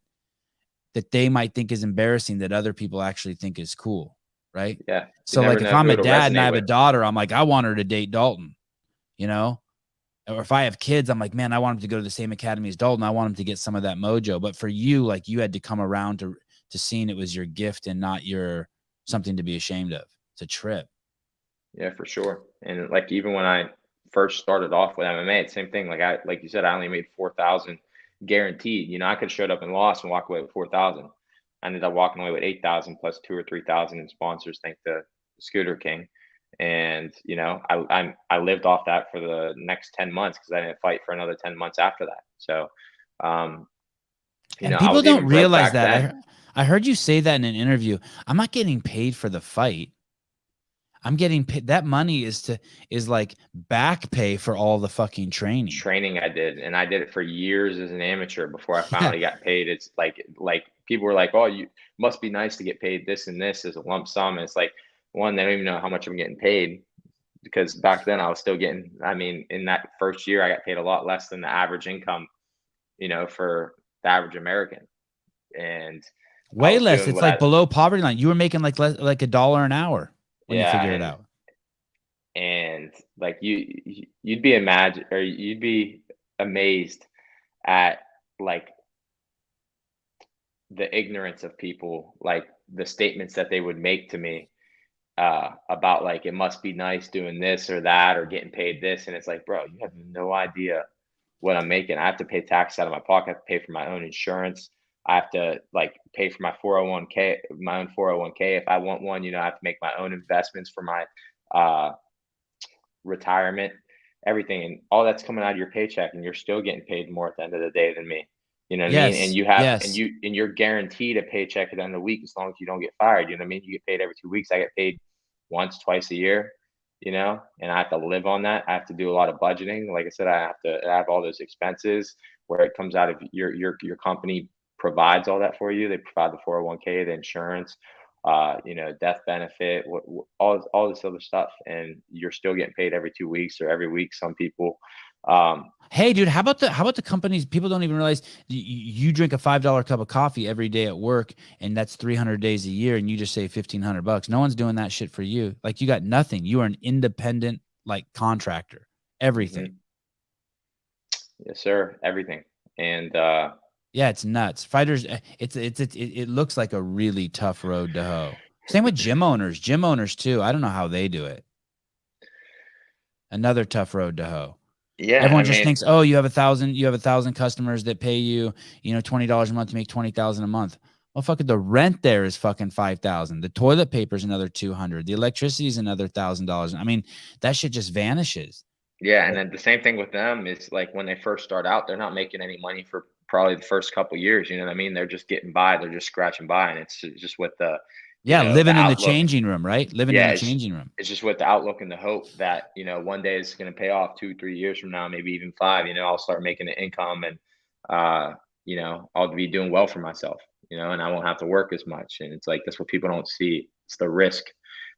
Speaker 1: that they might think is embarrassing that other people actually think is cool, right?
Speaker 2: Yeah.
Speaker 1: So like if I'm a dad and I have a daughter, I'm like, I want her to date Dalton, you know? Or if I have kids, I'm like, man, I want them to go to the same academy as Dalton. I want them to get some of that mojo. But for you, like you had to come around to seeing it was your gift and not your something to be ashamed of. It's a trip.
Speaker 2: Yeah, for sure. And like even when I first started off with MMA, it's the same thing. Like you said, I only made 4,000 guaranteed. You know, I could have showed up and lost and walk away with 4,000. I ended up walking away with 8,000 plus 2 or 3,000 in sponsors, thank the Scooter King. And you know, I lived off that for the next 10 months because I didn't fight for another 10 months after that. So, you know,
Speaker 1: people don't realize that. I heard you say that in an interview. I'm not getting paid for the fight. I'm getting paid. That money is like back pay for all the fucking training
Speaker 2: I did. And I did it for years as an amateur before I finally got paid. It's like people were like, oh, you must be nice to get paid this and this as a lump sum. And it's like, one, they don't even know how much I'm getting paid because back then I was still getting, I mean, in that first year, I got paid a lot less than the average income, you know, for the average American. And
Speaker 1: way less. It's like below poverty line. You were making like $1 an hour when you figure it out.
Speaker 2: And like you'd be amazed at like the ignorance of people, like the statements that they would make to me about like it must be nice doing this or that or getting paid this. And it's like, bro, you have no idea what I'm making. I have to pay tax out of my pocket. I have to pay for my own insurance. I have to like pay for my 401k, my own 401k if I want one. You know, I have to make my own investments for my retirement, everything, and all that's coming out of your paycheck, and you're still getting paid more at the end of the day than me. You know what I mean? And you have, and you're guaranteed a paycheck at the end of the week as long as you don't get fired. You know what I mean? You get paid every 2 weeks. I get paid once, twice a year, you know, and I have to live on that. I have to do a lot of budgeting. Like I said, I have all those expenses where it comes out of your company provides all that for you. They provide the 401k, the insurance, you know, death benefit, all this other stuff. And you're still getting paid every 2 weeks or every week. Some people,
Speaker 1: hey dude, how about the companies? People don't even realize you drink a $5 cup of coffee every day at work, and that's 300 days a year, and you just save $1,500. No one's doing that shit for you. Like you got nothing. You are an independent like contractor. Everything.
Speaker 2: Mm-hmm. Yes, sir. Everything. And
Speaker 1: yeah, it's nuts. Fighters, it looks like a really tough road to hoe. Same with gym owners. Gym owners too. I don't know how they do it. Another tough road to hoe. Yeah, everyone just thinks, oh, you have 1,000 customers that pay you, you know, $20 a month to make $20,000 a month. Well, fucking the rent there is fucking $5,000. The toilet paper is another $200. The electricity is another $1,000. I mean, that shit just vanishes.
Speaker 2: Yeah, and then the same thing with them is like when they first start out, they're not making any money for probably the first couple of years. You know what I mean? They're just getting by. They're just scratching by, and it's just with the
Speaker 1: living in the changing room, right? Living in the changing room.
Speaker 2: It's just with the outlook and the hope that, you know, one day it's going to pay off 2-3 years from now, maybe even 5, you know, I'll start making an income and, you know, I'll be doing well for myself, you know, and I won't have to work as much. And it's like, that's what people don't see. It's the risk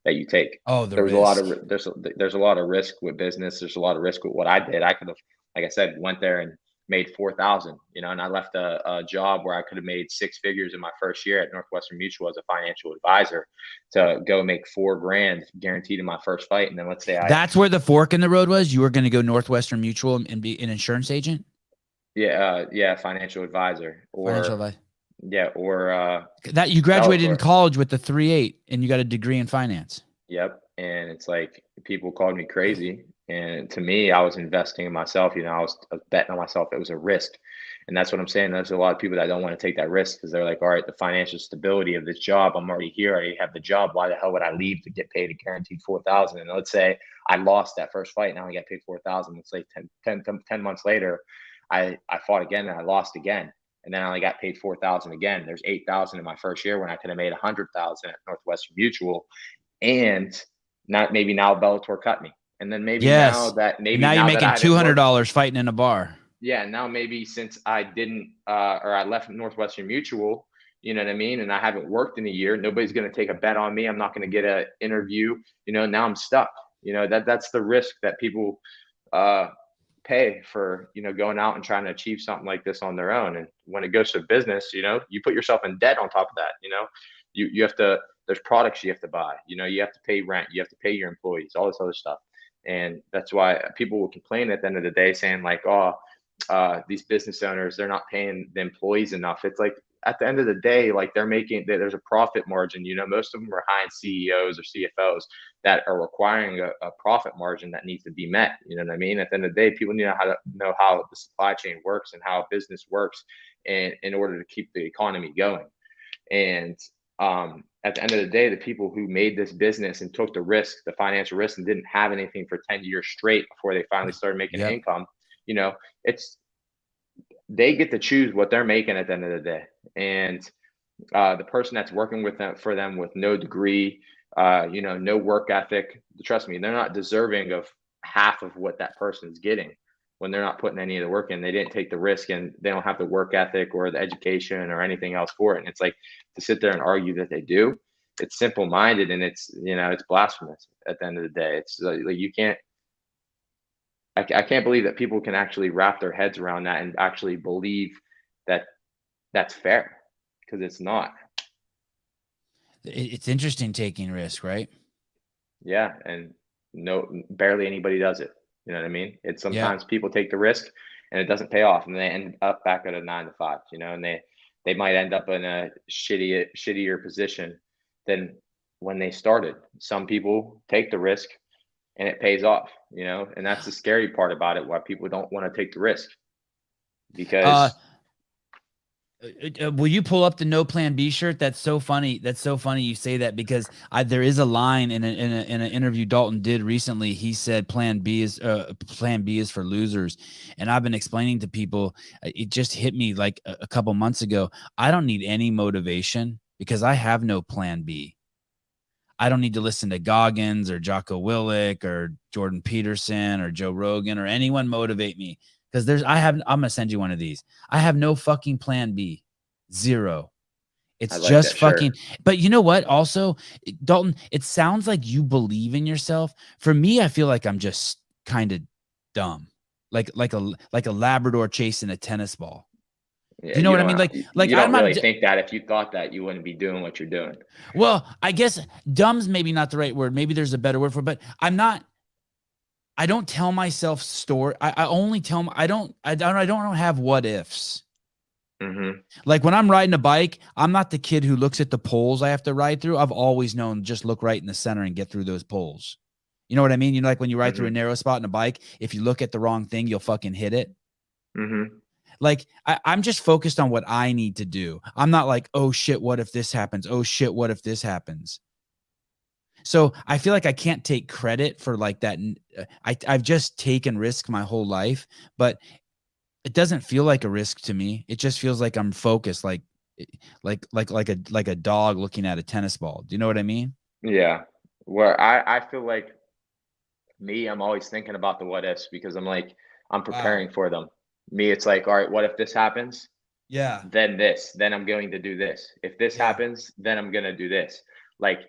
Speaker 2: that you take.
Speaker 1: Oh, there's
Speaker 2: a lot of risk with business. There's a lot of risk with what I did. I could have, like I said, went there and made 4,000, you know, and I left a job where I could have made 6 figures in my first year at Northwestern Mutual as a financial advisor to go make $4,000 guaranteed in my first fight. And then let's say
Speaker 1: that's where the fork in the road was. You were going to go Northwestern Mutual and be an insurance agent.
Speaker 2: Yeah. Financial advisor or
Speaker 1: that you graduated Bellator. In college with the 3.8 and you got a degree in finance.
Speaker 2: Yep. And it's like people called me crazy. And to me, I was investing in myself. I was betting on myself. It was a risk. And that's what I'm saying. There's a lot of people that don't want to take that risk because they're like, all right, the financial stability of this job, I'm already here. I already have the job. Why the hell would I leave to get paid a guaranteed 4,000? And let's say I lost that first fight. Now I get paid 4,000. Let's say 10 months later, I fought again and I lost again. And then I only got paid 4,000 again. There's 8,000 in my first year when I could have made 100,000 at Northwestern Mutual. And now Bellator cut me. And then maybe
Speaker 1: Yes. And now you're making $200 fighting in a bar.
Speaker 2: Yeah. Now maybe since I didn't, or I left Northwestern Mutual, you know what I mean? And I haven't worked in a year. Nobody's going to take a bet on me. I'm not going to get an interview. Now I'm stuck. That's the risk that people pay for, going out and trying to achieve something like this on their own. And when it goes to business, you put yourself in debt on top of that. You have to, there's products you have to buy, you have to pay rent, you have to pay your employees, all this other stuff. And that's why people will complain at the end of the day saying like, these business owners, they're not paying the employees enough. It's like, at the end of the day, like there's a profit margin. Most of them are hiring CEOs or CFOs that are requiring a profit margin that needs to be met. You know what I mean? At the end of the day, people need to know how the supply chain works and how business works, and in order to keep the economy going. And at the end of the day, the people who made this business and took the risk, the financial risk, and didn't have anything for 10 years straight before they finally started making income, they get to choose what they're making at the end of the day. And the person that's working for them with no degree, no work ethic, trust me, they're not deserving of half of what that person is getting when they're not putting any of the work in. They didn't take the risk, and they don't have the work ethic or the education or anything else for it. And it's like, to sit there and argue that they do, it's simple-minded, and it's blasphemous at the end of the day. It's like you can't, I can't believe that people can actually wrap their heads around that and actually believe that that's fair, because it's not.
Speaker 1: It's interesting taking risk, right?
Speaker 2: Yeah. And barely anybody does it. You know what I mean? It's sometimes people take the risk and it doesn't pay off, and they end up back at a 9 to 5, and they might end up in a shittier position than when they started. Some people take the risk and it pays off, and that's the scary part about it, why people don't want to take the risk. Because
Speaker 1: will you pull up the No Plan B shirt? That's so funny. That's so funny you say that, because there is a line in an interview Dalton did recently. He said Plan B is for losers, and I've been explaining to people. It just hit me like a couple months ago. I don't need any motivation because I have no Plan B. I don't need to listen to Goggins or Jocko Willink or Jordan Peterson or Joe Rogan or anyone motivate me, because I'm going to send you one of these. I have no fucking Plan B. Zero. It's just fucking, but you know what? Also, Dalton, it sounds like you believe in yourself. For me, I feel like I'm just kind of dumb, like a Labrador chasing a tennis ball.
Speaker 2: Yeah,
Speaker 1: do you know what I mean? Like
Speaker 2: you don't really think that. If you thought that, you wouldn't be doing what you're doing.
Speaker 1: Well, I guess dumb's maybe not the right word. Maybe there's a better word for it, but I don't tell myself story. I only tell, I don't have what ifs.
Speaker 2: Mm-hmm.
Speaker 1: Like when I'm riding a bike, I'm not the kid who looks at the poles I have to ride through. I've always known, just look right in the center and get through those poles. You know what I mean? Like when you ride through a narrow spot in a bike, if you look at the wrong thing, you'll fucking hit it.
Speaker 2: Mm-hmm.
Speaker 1: Like I'm just focused on what I need to do. I'm not like, oh shit, what if this happens? Oh shit, what if this happens? So I feel like I can't take credit for like that. I've just taken risk my whole life, but it doesn't feel like a risk to me. It just feels like I'm focused, like a dog looking at a tennis ball. Do you know what I mean?
Speaker 2: Yeah. Where I feel like I'm always thinking about the what ifs, because I'm preparing for them. Me, it's like, all right, what if this happens?
Speaker 1: Yeah.
Speaker 2: Then I'm going to do this. If this happens, then I'm going to do this. Like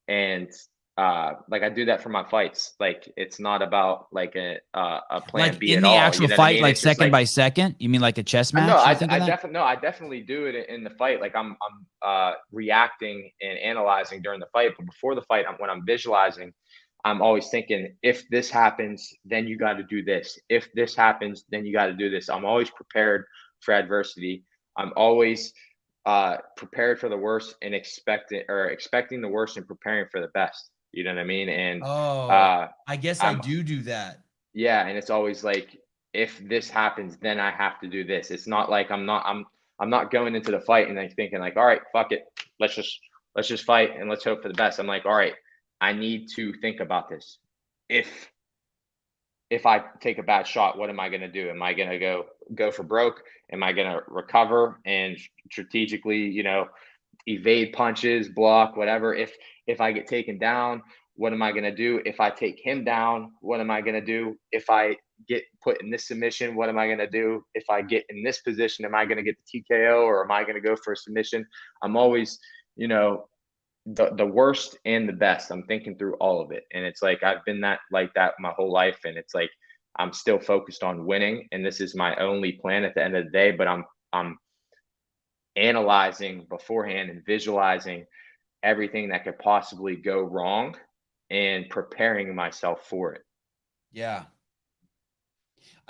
Speaker 2: I do that for my fights. Like, it's not about like a plan
Speaker 1: like
Speaker 2: B
Speaker 1: in
Speaker 2: at
Speaker 1: the
Speaker 2: all.
Speaker 1: actual fight, like second by second. You mean like a chess match?
Speaker 2: No, I definitely do it in the fight. Like I'm reacting and analyzing during the fight, but before the fight, when I'm visualizing, I'm always thinking, if this happens, then you got to do this. If this happens, then you got to do this. I'm always prepared for adversity. I'm always prepared for the worst and expecting the worst and preparing for the best. You know what I mean? And
Speaker 1: I guess I do that.
Speaker 2: Yeah, and it's always like, if this happens, then I have to do this. It's not like I'm not going into the fight and like thinking like, all right, fuck it, let's just fight and let's hope for the best. I'm like, all right, I need to think about this. If if I take a bad shot, what am I going to do? Am I going to go for broke? Am I going to recover and strategically, evade punches, block, whatever? If I get taken down, what am I going to do? If I take him down, what am I going to do? If I get put in this submission, what am I going to do? If I get in this position, am I going to get the TKO or am I going to go for a submission? I'm always, you know, the worst and the best. I'm thinking through all of it. And it's like I've been that like that my whole life. And it's like I'm still focused on winning. And this is my only plan at the end of the day. But I'm analyzing beforehand and visualizing everything that could possibly go wrong and preparing myself for it.
Speaker 1: Yeah.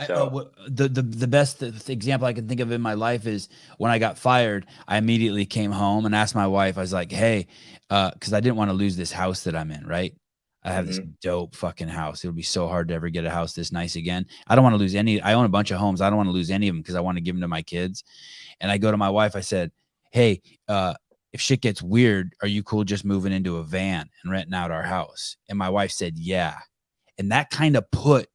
Speaker 2: So
Speaker 1: The best example I can think of in my life is when I got fired. I immediately came home and asked my wife. I was like, "Hey," because I didn't want to lose this house that I'm in. Right, I have this dope fucking house. It would be so hard to ever get a house this nice again. I don't want to lose any. I own a bunch of homes. I don't want to lose any of them because I want to give them to my kids. And I go to my wife. I said, "Hey, if shit gets weird, are you cool just moving into a van and renting out our house?" And my wife said, "Yeah." And that kind of put.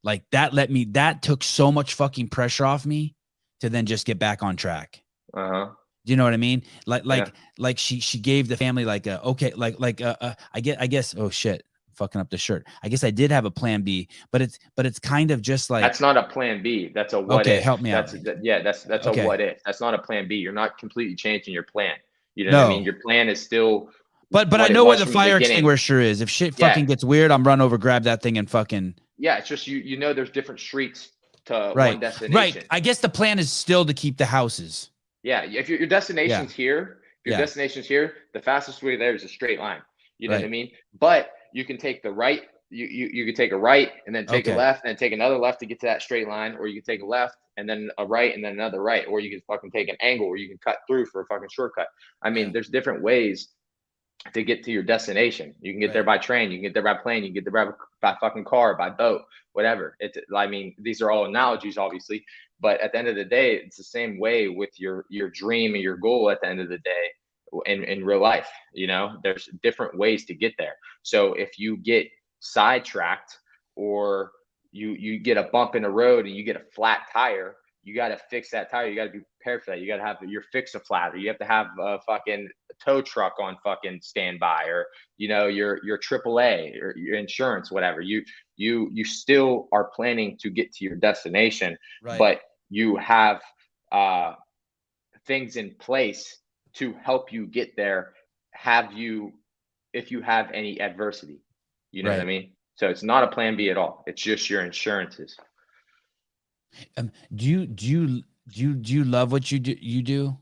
Speaker 1: Like that took so much fucking pressure off me to then just get back on track.
Speaker 2: uh-huh.
Speaker 1: Do you know what I mean? Like
Speaker 2: Yeah.
Speaker 1: she gave the family like a okay, I guess oh shit, fucking up the shirt. I guess I did have a plan B, but it's kind of just like
Speaker 2: That's not a plan B. That's a what
Speaker 1: okay,
Speaker 2: if.
Speaker 1: help me out.
Speaker 2: That's a
Speaker 1: Okay.
Speaker 2: what if. That's not a plan B. You're not completely changing your plan. You know what I mean?
Speaker 1: No.
Speaker 2: Your plan is still
Speaker 1: But I
Speaker 2: what it
Speaker 1: know where
Speaker 2: was
Speaker 1: the
Speaker 2: from the
Speaker 1: fire
Speaker 2: beginning.
Speaker 1: extinguisher is. If shit
Speaker 2: Yeah.
Speaker 1: fucking gets weird, I'm run over, grab that thing and fucking
Speaker 2: Yeah, it's just you know there's different streets to one
Speaker 1: right. Right.
Speaker 2: destination.
Speaker 1: I guess the plan is still to keep the houses.
Speaker 2: Yeah, if your
Speaker 1: Yeah.
Speaker 2: destination's here, if your
Speaker 1: Yeah.
Speaker 2: destination's here, the fastest way there is a straight line. You know what I
Speaker 1: Right.
Speaker 2: mean? But you can take the right, you could take a right and then take a
Speaker 1: Okay.
Speaker 2: left and then take another left to get to that straight line, or you can take a left and then a right and then another right, or you can fucking take an angle where you can cut through for a fucking shortcut. I mean,
Speaker 1: Yeah.
Speaker 2: there's different ways to get to your destination. You can get there
Speaker 1: Right.
Speaker 2: by train, you can get there by plane, you can get there by fucking car, by boat, whatever. I mean, these are all analogies, obviously, but at the end of the day, it's the same way with your dream and your goal. At the end of the day, in real life, there's different ways to get there. So if you get sidetracked or you get a bump in the road and you get a flat tire, you got to fix that tire. You got to be prepared for that. You got to have your fix a flat, or you have to have a fucking tow truck on fucking standby, or your AAA or your insurance, whatever. You still are planning to get to your destination,
Speaker 1: Right.
Speaker 2: but you have things in place to help you get there. If you have any adversity, you know what I
Speaker 1: Right.
Speaker 2: mean? So it's not a plan B at all. It's just your insurances.
Speaker 1: Do you love what you do?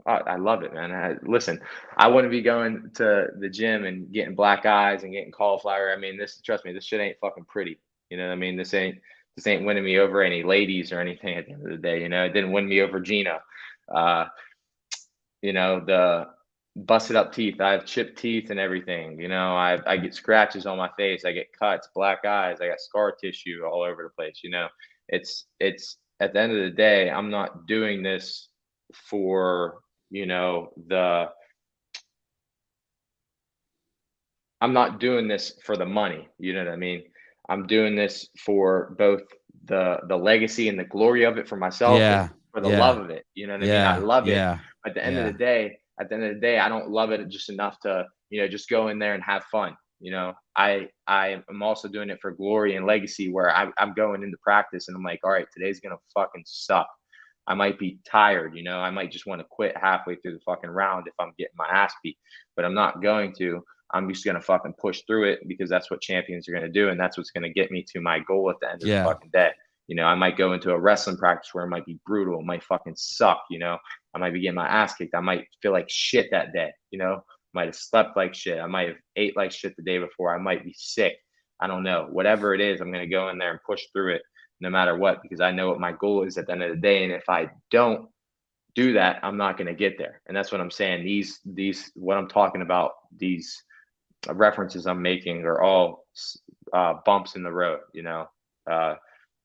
Speaker 2: I love it, man. Listen, I wouldn't be going to the gym and getting black eyes and getting cauliflower. I mean, trust me, this shit ain't fucking pretty. You know what I mean? This ain't winning me over any ladies or anything at the end of the day. It didn't win me over Gina. Uh, the busted up teeth. I have chipped teeth and everything. I get scratches on my face. I get cuts, black eyes. I got scar tissue all over the place. It's at the end of the day, I'm not doing this for I'm not doing this for the money. You know what I mean? I'm doing this for both the legacy and the glory of it for myself, and
Speaker 1: Yeah.
Speaker 2: for the love
Speaker 1: Yeah.
Speaker 2: of it. You know what I mean? I
Speaker 1: Yeah.
Speaker 2: love it.
Speaker 1: Yeah.
Speaker 2: At the end of the
Speaker 1: Yeah.
Speaker 2: day, I don't love it just enough to, just go in there and have fun. I am also doing it for glory and legacy, where I'm going into practice and I'm like, all right, today's gonna fucking suck. I might be tired, I might just want to quit halfway through the fucking round if I'm getting my ass beat, but I'm not going to. I'm just gonna fucking push through it, because that's what champions are gonna do, and that's what's gonna get me to my goal at the end of the
Speaker 1: Yeah.
Speaker 2: fucking day. I might go into a wrestling practice where it might be brutal, it might fucking suck, I might be getting my ass kicked, I might feel like shit that day, might have slept like shit, I might have ate like shit the day before, I might be sick, I don't know. Whatever it is, I'm gonna go in there and push through it no matter what, because I know what my goal is at the end of the day. And if I don't do that, I'm not going to get there. And that's what I'm saying. What I'm talking about, these references I'm making are all bumps in the road.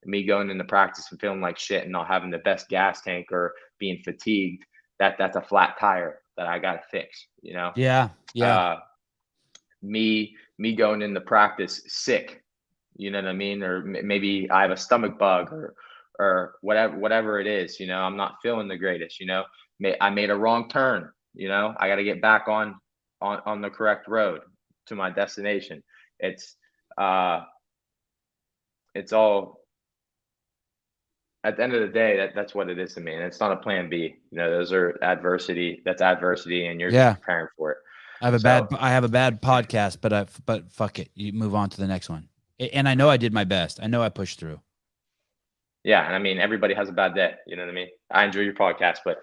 Speaker 2: Me going into practice and feeling like shit and not having the best gas tank or being fatigued, that's a flat tire that I got to fix.
Speaker 1: Yeah.
Speaker 2: Me going into practice sick, you know what I mean? Or maybe I have a stomach bug or whatever it is, I'm not feeling the greatest, I made a wrong turn, I got to get back on the correct road to my destination. It's all, at the end of the day, that's what it is to me. And it's not a plan B. Those are adversity. That's adversity, and you're just preparing for it.
Speaker 1: I have a bad podcast, but fuck it. You move on to the next one. And I know I did my best. I know I pushed through.
Speaker 2: Yeah, and I mean, everybody has a bad day. You know what I mean? I enjoy your podcast, but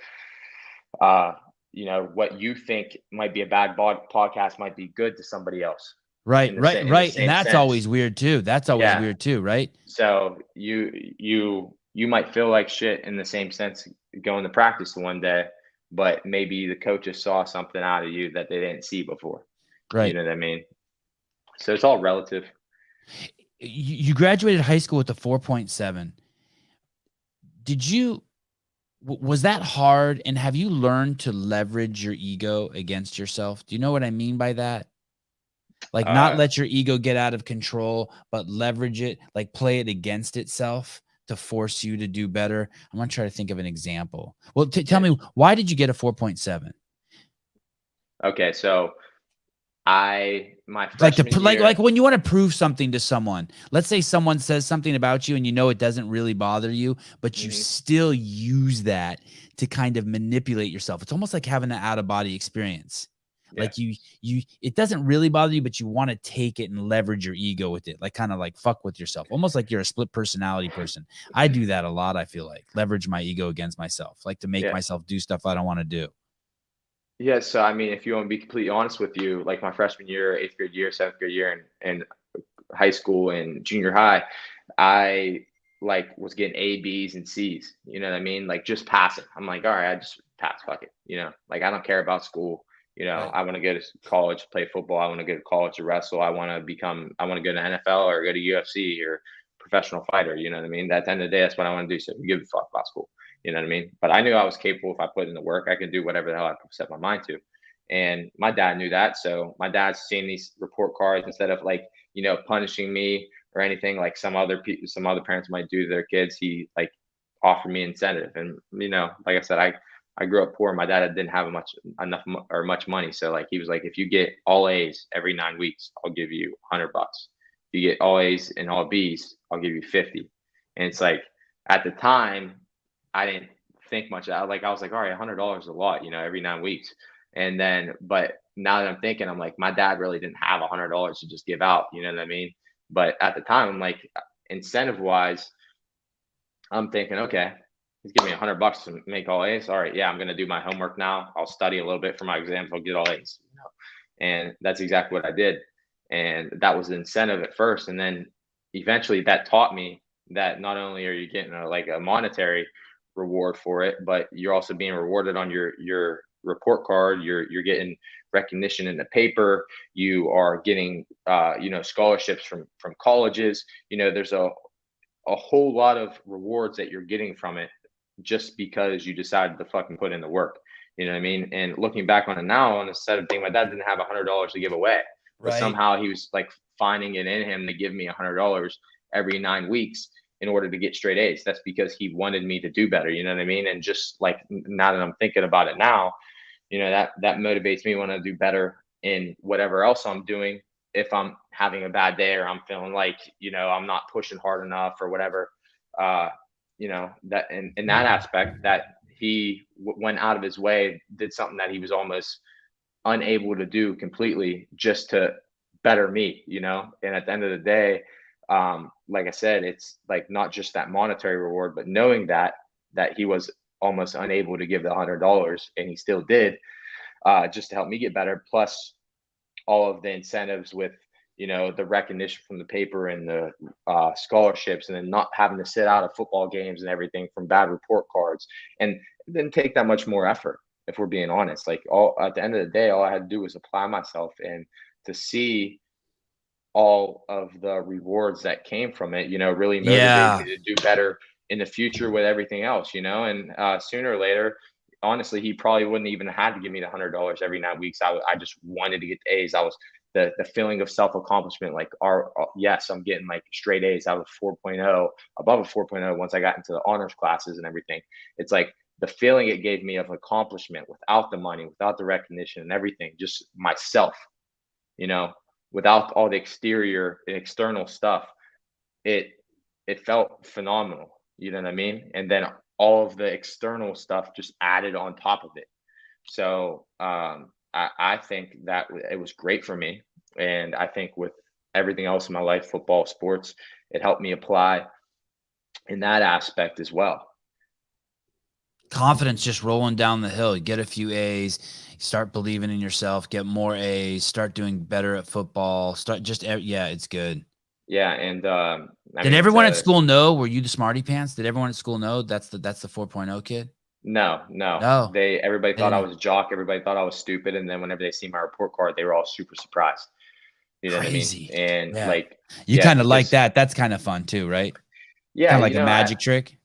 Speaker 2: what you think might be a bad podcast might be good to somebody else.
Speaker 1: Right. And that's always weird too. Weird too, right?
Speaker 2: So you might feel like shit in the same sense going to practice one day, but maybe the coaches saw something out of you that they didn't see before.
Speaker 1: Right.
Speaker 2: You know what I mean? So it's all relative.
Speaker 1: You graduated high school with a 4.7. Was that hard? And have you learned to leverage your ego against yourself? Do you know what I mean by that? Like not let your ego get out of control, but leverage it, like play it against itself to force you to do better. I'm going to try to think of an example. Well, tell me, why did you get a 4.7?
Speaker 2: Okay. So my
Speaker 1: freshman year, like when you want to prove something to someone, let's say someone says something about you and it doesn't really bother you, but you still use that to kind of manipulate yourself. It's almost like having an out-of-body experience. Yeah. Like it doesn't really bother you, but you want to take it and leverage your ego with it. Like kind of like fuck with yourself, almost like you're a split personality person. I do that a lot. I feel like leverage my ego against myself, like to make myself do stuff I don't want to do.
Speaker 2: Yeah. So, I mean, if you want to be completely honest with you, like my freshman year, 8th grade year, 7th grade year, and high school and junior high, I was getting A, B's, and C's. You know what I mean? Like just passing. I'm like, all right, I just pass. Fuck it. Like I don't care about school. Right. I want to go to college, play football. I want to go to college to wrestle. I want to go to NFL or go to UFC or professional fighter. You know what I mean? At the end of the day, that's what I want to do. So give a fuck about school. You know what I mean? But I knew I was capable. If I put in the work, I could do whatever the hell I set my mind to. And my dad knew that. So my dad's seeing these report cards instead of punishing me or anything like some other parents might do to their kids. He offered me incentive. And, like I said, I grew up poor. My dad didn't have much money. So he was like, if you get all A's every 9 weeks, I'll give you $100. If you get all A's and all B's, I'll give you 50. And it's like, at the time, I didn't think much. I was like, all right, $100 is a lot, every 9 weeks. And then, but now that I'm thinking, I'm like, my dad really didn't have $100 to just give out. You know what I mean? But at the time, I'm like, incentive wise, I'm thinking, okay, he's giving me $100 to make all A's. All right, yeah, I'm gonna do my homework now. I'll study a little bit for my exams. I'll get all A's. And that's exactly what I did. And that was the incentive at first. And then eventually, that taught me that not only are you getting a monetary reward for it, but you're also being rewarded on your report card. You're getting recognition in the paper. You are getting scholarships from colleges. There's a whole lot of rewards that you're getting from it just because you decided to fucking put in the work. You know what I mean? And looking back on it now, on the set of thing, my dad didn't have $100 to give away, but somehow he was finding it in him to give me $100 every 9 weeks in order to get straight A's. That's because he wanted me to do better. You know what I mean? And just now that I'm thinking about it now, that motivates me when I do better in whatever else I'm doing. If I'm having a bad day or I'm feeling I'm not pushing hard enough or whatever, that in that aspect, that he went out of his way, did something that he was almost unable to do completely just to better me, and at the end of the day, like I said, it's not just that monetary reward, but knowing that he was almost unable to give the $100 and he still did, just to help me get better. Plus all of the incentives with, the recognition from the paper and the scholarships, and then not having to sit out of football games and everything from bad report cards. And it didn't take that much more effort, if we're being honest. At the end of the day, all I had to do was apply myself and to see all of the rewards that came from it, really motivated
Speaker 1: Yeah.
Speaker 2: me to do better in the future with everything else, and sooner or later, honestly, he probably wouldn't even have to give me the $100 every 9 weeks. I just wanted to get A's. I was the feeling of self-accomplishment, like, yes, I'm getting like straight A's out of 4.0, above a 4.0 once I got into the honors classes and everything. It's like the feeling it gave me of accomplishment without the money, without the recognition and everything, just myself, without all the exterior and external stuff, it felt phenomenal. You know what I mean? And then all of the external stuff just added on top of it. So I think that it was great for me. And I think with everything else in my life, football, sports, it helped me apply in that aspect as well.
Speaker 1: Confidence just rolling down the hill. You get a few A's, start believing in yourself, get more A's, start doing better at football. It's good.
Speaker 2: Yeah, and
Speaker 1: did everyone at school know? Were you the smarty pants? Did everyone at school know that's the 4.0 kid?
Speaker 2: No. Everybody thought I was a jock. Everybody thought I was stupid. And then whenever they see my report card, they were all super surprised. You know
Speaker 1: Crazy.
Speaker 2: what I mean? And
Speaker 1: like, you kind of like that. That's kind of fun too, right?
Speaker 2: Yeah.
Speaker 1: Kind of like a magic trick.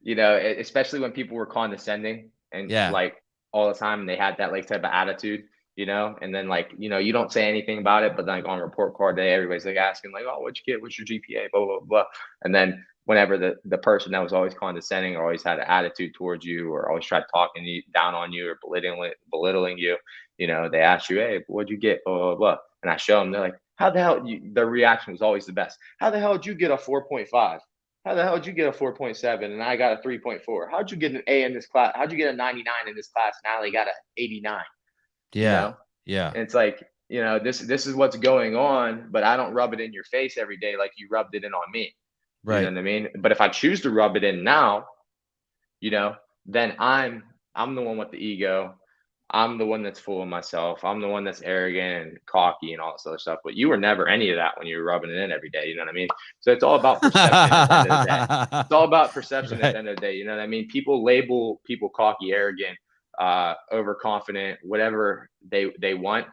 Speaker 2: Especially when people were condescending and like all the time, and they had that like type of attitude, and then like, you don't say anything about it, but like on report card day, everybody's like asking like, oh, what'd you get? What's your GPA? Blah, blah, blah. And then whenever the person that was always condescending or always had an attitude towards you or always tried talking down on you or belittling you, they ask you, hey, what'd you get? Blah, blah, blah. And I show them, they're like, how the hell? Their reaction was always the best. How the hell did you get a 4.5? How the hell did you get a 4.7 and I got a 3.4? How'd you get an A in this class? How'd you get a 99 in this class? And I got an 89.
Speaker 1: Yeah. Yeah.
Speaker 2: And it's like, this is what's going on, but I don't rub it in your face every day like you rubbed it in on me.
Speaker 1: Right.
Speaker 2: You know what I mean? But if I choose to rub it in now, then I'm the one with the ego. I'm the one that's full of myself. I'm the one that's arrogant and cocky and all this other stuff. But you were never any of that when you were rubbing it in every day. You know what I mean? So it's all about perception at the end of the day. It's all about perception at the end of the day. You know what I mean? People label people cocky, arrogant, overconfident, whatever they want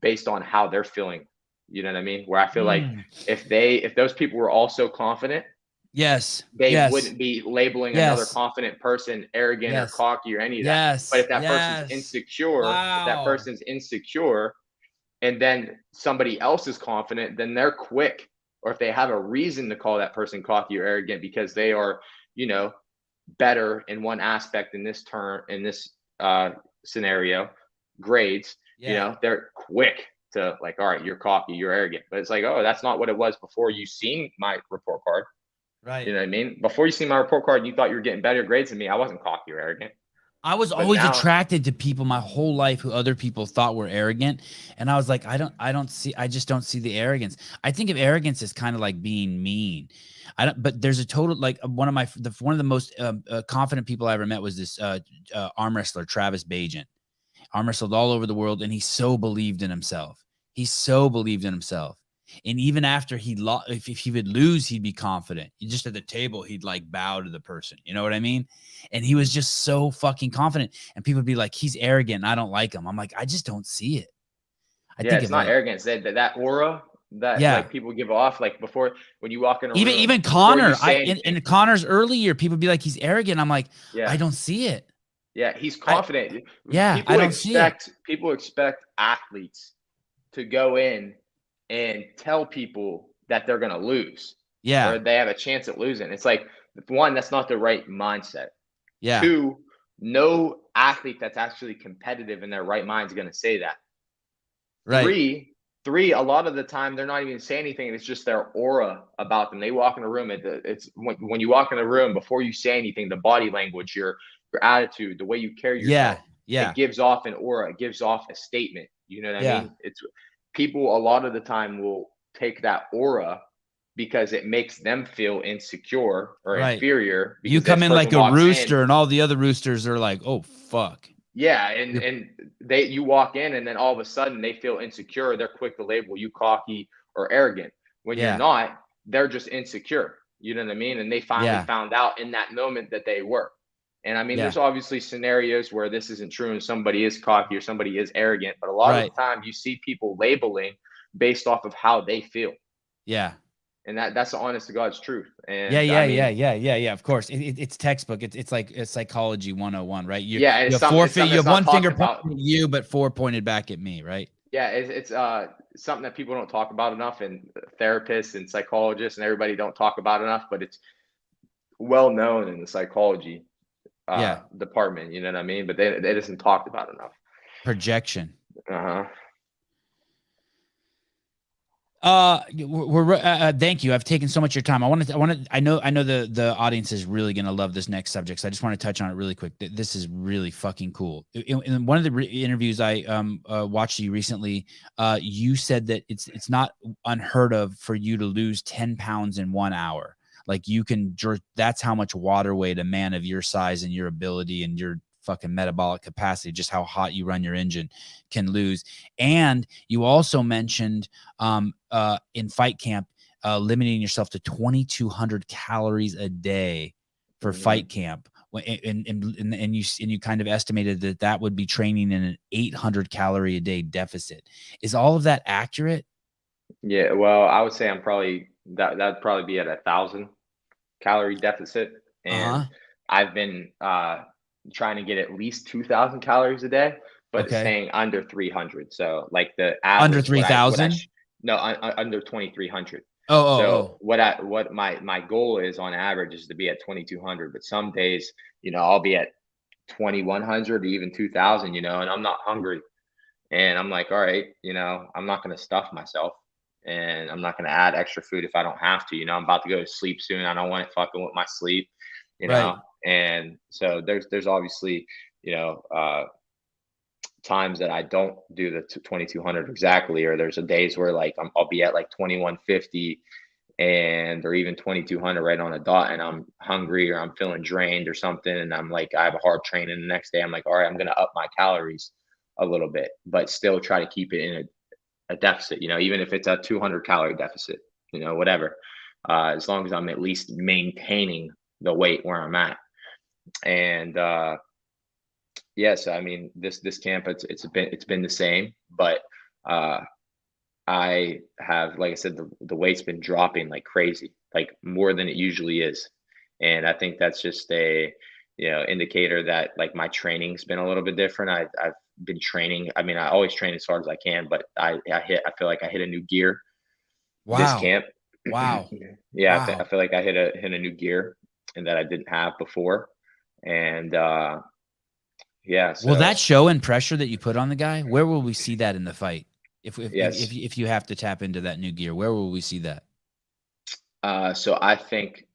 Speaker 2: based on how they're feeling. You know what I mean? Where I feel like if those people were also confident, they wouldn't be labeling another confident person arrogant or cocky or any of that. But if that person's insecure, and then somebody else is confident, then they're quick. Or if they have a reason to call that person cocky or arrogant because they are, better in one aspect in this scenario, grades, they're quick to like, all right, you're cocky, you're arrogant. But it's like, oh, that's not what it was before you seen my report card.
Speaker 1: Right.
Speaker 2: You know what I mean? Before you see my report card, you thought you were getting better grades than me. I wasn't cocky or arrogant.
Speaker 1: I was always attracted to people my whole life who other people thought were arrogant. And I was like, I just don't see the arrogance. I think of arrogance as kind of like being mean. But there's a total, like one of the most confident people I ever met was this arm wrestler, Travis Bajan. Arm wrestled all over the world. And he so believed in himself. And even after he lost, if he would lose, he'd be confident. Just at the table, he'd like bow to the person. You know what I mean? And he was just so fucking confident. And people would be like, he's arrogant. And I don't like him. I'm like, I just don't see it.
Speaker 2: I think it's not arrogance. That aura that like people give off, like before when you walk in a room.
Speaker 1: Even Connor, in Connor's early year, people would be like, he's arrogant. I'm like, I don't see it.
Speaker 2: Yeah, he's confident. People expect athletes to go in and tell people that they're going to lose.
Speaker 1: Yeah.
Speaker 2: Or they have a chance at losing. It's like, one, that's not the right mindset.
Speaker 1: Yeah.
Speaker 2: Two, no athlete that's actually competitive in their right mind is going to say that.
Speaker 1: Right.
Speaker 2: Three, a lot of the time they're not even saying anything. It's just their aura about them. They walk in a room. It's when you walk in a room, before you say anything, the body language, your attitude, the way you carry yourself, it gives off an aura. It gives off a statement. You know what I mean? It's people a lot of the time will take that aura because it makes them feel insecure or inferior.
Speaker 1: You come in like a rooster and all the other roosters are like, oh, fuck.
Speaker 2: Yeah. And you walk in and then all of a sudden they feel insecure. They're quick to label you cocky or arrogant. When you're not, they're just insecure. You know what I mean? And they finally found out in that moment that they were. And I mean,
Speaker 1: Yeah.
Speaker 2: there's obviously scenarios where this isn't true and somebody is cocky or somebody is arrogant, but a lot of
Speaker 1: Right.
Speaker 2: the time you see people labeling based off of how they feel.
Speaker 1: Yeah.
Speaker 2: And that's the honest to God's truth.
Speaker 1: Yeah,
Speaker 2: And I
Speaker 1: yeah,
Speaker 2: mean,
Speaker 1: yeah. Of course, it's textbook. It's like it's psychology 101, right?
Speaker 2: yeah, and
Speaker 1: You have
Speaker 2: it's something
Speaker 1: you
Speaker 2: that's
Speaker 1: have
Speaker 2: not
Speaker 1: one
Speaker 2: talked
Speaker 1: finger
Speaker 2: about.
Speaker 1: pointing at you, but four pointed back at me, right?
Speaker 2: Yeah, it's something that people don't talk about enough, and therapists and psychologists and everybody don't talk about enough, but it's well known in the psychology
Speaker 1: Yeah,
Speaker 2: department. You know what I mean? But it isn't talked about enough.
Speaker 1: projection.
Speaker 2: Uh huh.
Speaker 1: Thank you. I've taken so much of your time. I know the audience is really going to love this next subject. So I just want to touch on it really quick. This is really fucking cool. In one of the interviews I watched you recently, you said that it's not unheard of for you to lose 10 pounds in 1 hour. Like that's how much water weight a man of your size and your ability and your fucking metabolic capacity, just how hot you run your engine, can lose. And you also mentioned in fight camp, limiting yourself to 2,200 calories a day for fight camp. And you kind of estimated that would be training in an 800 calorie a day deficit. Is all of that accurate?
Speaker 2: Yeah, well, I would say I'm probably that'd probably be at 1,000 calorie deficit, and I've been trying to get at least 2,000 calories a day, but it's
Speaker 1: Okay.
Speaker 2: staying under 300. So like the average
Speaker 1: Under 3,000?
Speaker 2: No, under 2,300.
Speaker 1: Oh.
Speaker 2: So what my goal is on average is to be at 2,200, but some days, I'll be at 2,100 or even 2,000, and I'm not hungry. And I'm like, all right, I'm not going to stuff myself, and I'm not going to add extra food if I don't have to. I'm about to go to sleep soon. I don't want it fucking with my sleep,
Speaker 1: Right.
Speaker 2: And so there's obviously, times that I don't do the 2,200 exactly, or there's a days where like I'll be at like 2,150 or even 2,200 right on a dot, and I'm hungry or I'm feeling drained or something, and I'm like, I have a hard training the next day. I'm like, all right, I'm going to up my calories a little bit, but still try to keep it in a deficit, even if it's a 200 calorie deficit, whatever, as long as I'm at least maintaining the weight where I'm at. And yes, I mean, this camp, it's been the same, but I have, like I said, the weight's been dropping like crazy, like more than it usually is. And I think that's just a, indicator that like my training's been a little bit different. I've been training. I mean, I always train as hard as I can, but I feel like I hit a new gear this
Speaker 1: Wow.
Speaker 2: camp.
Speaker 1: Wow.
Speaker 2: Yeah.
Speaker 1: Wow.
Speaker 2: I feel like I hit a new gear and that I didn't have before. And, yeah.
Speaker 1: Will
Speaker 2: So
Speaker 1: that show and pressure that you put on the guy? Where will we see that in the fight?
Speaker 2: yes.
Speaker 1: If you have to tap into that new gear, where will we see that?
Speaker 2: So I think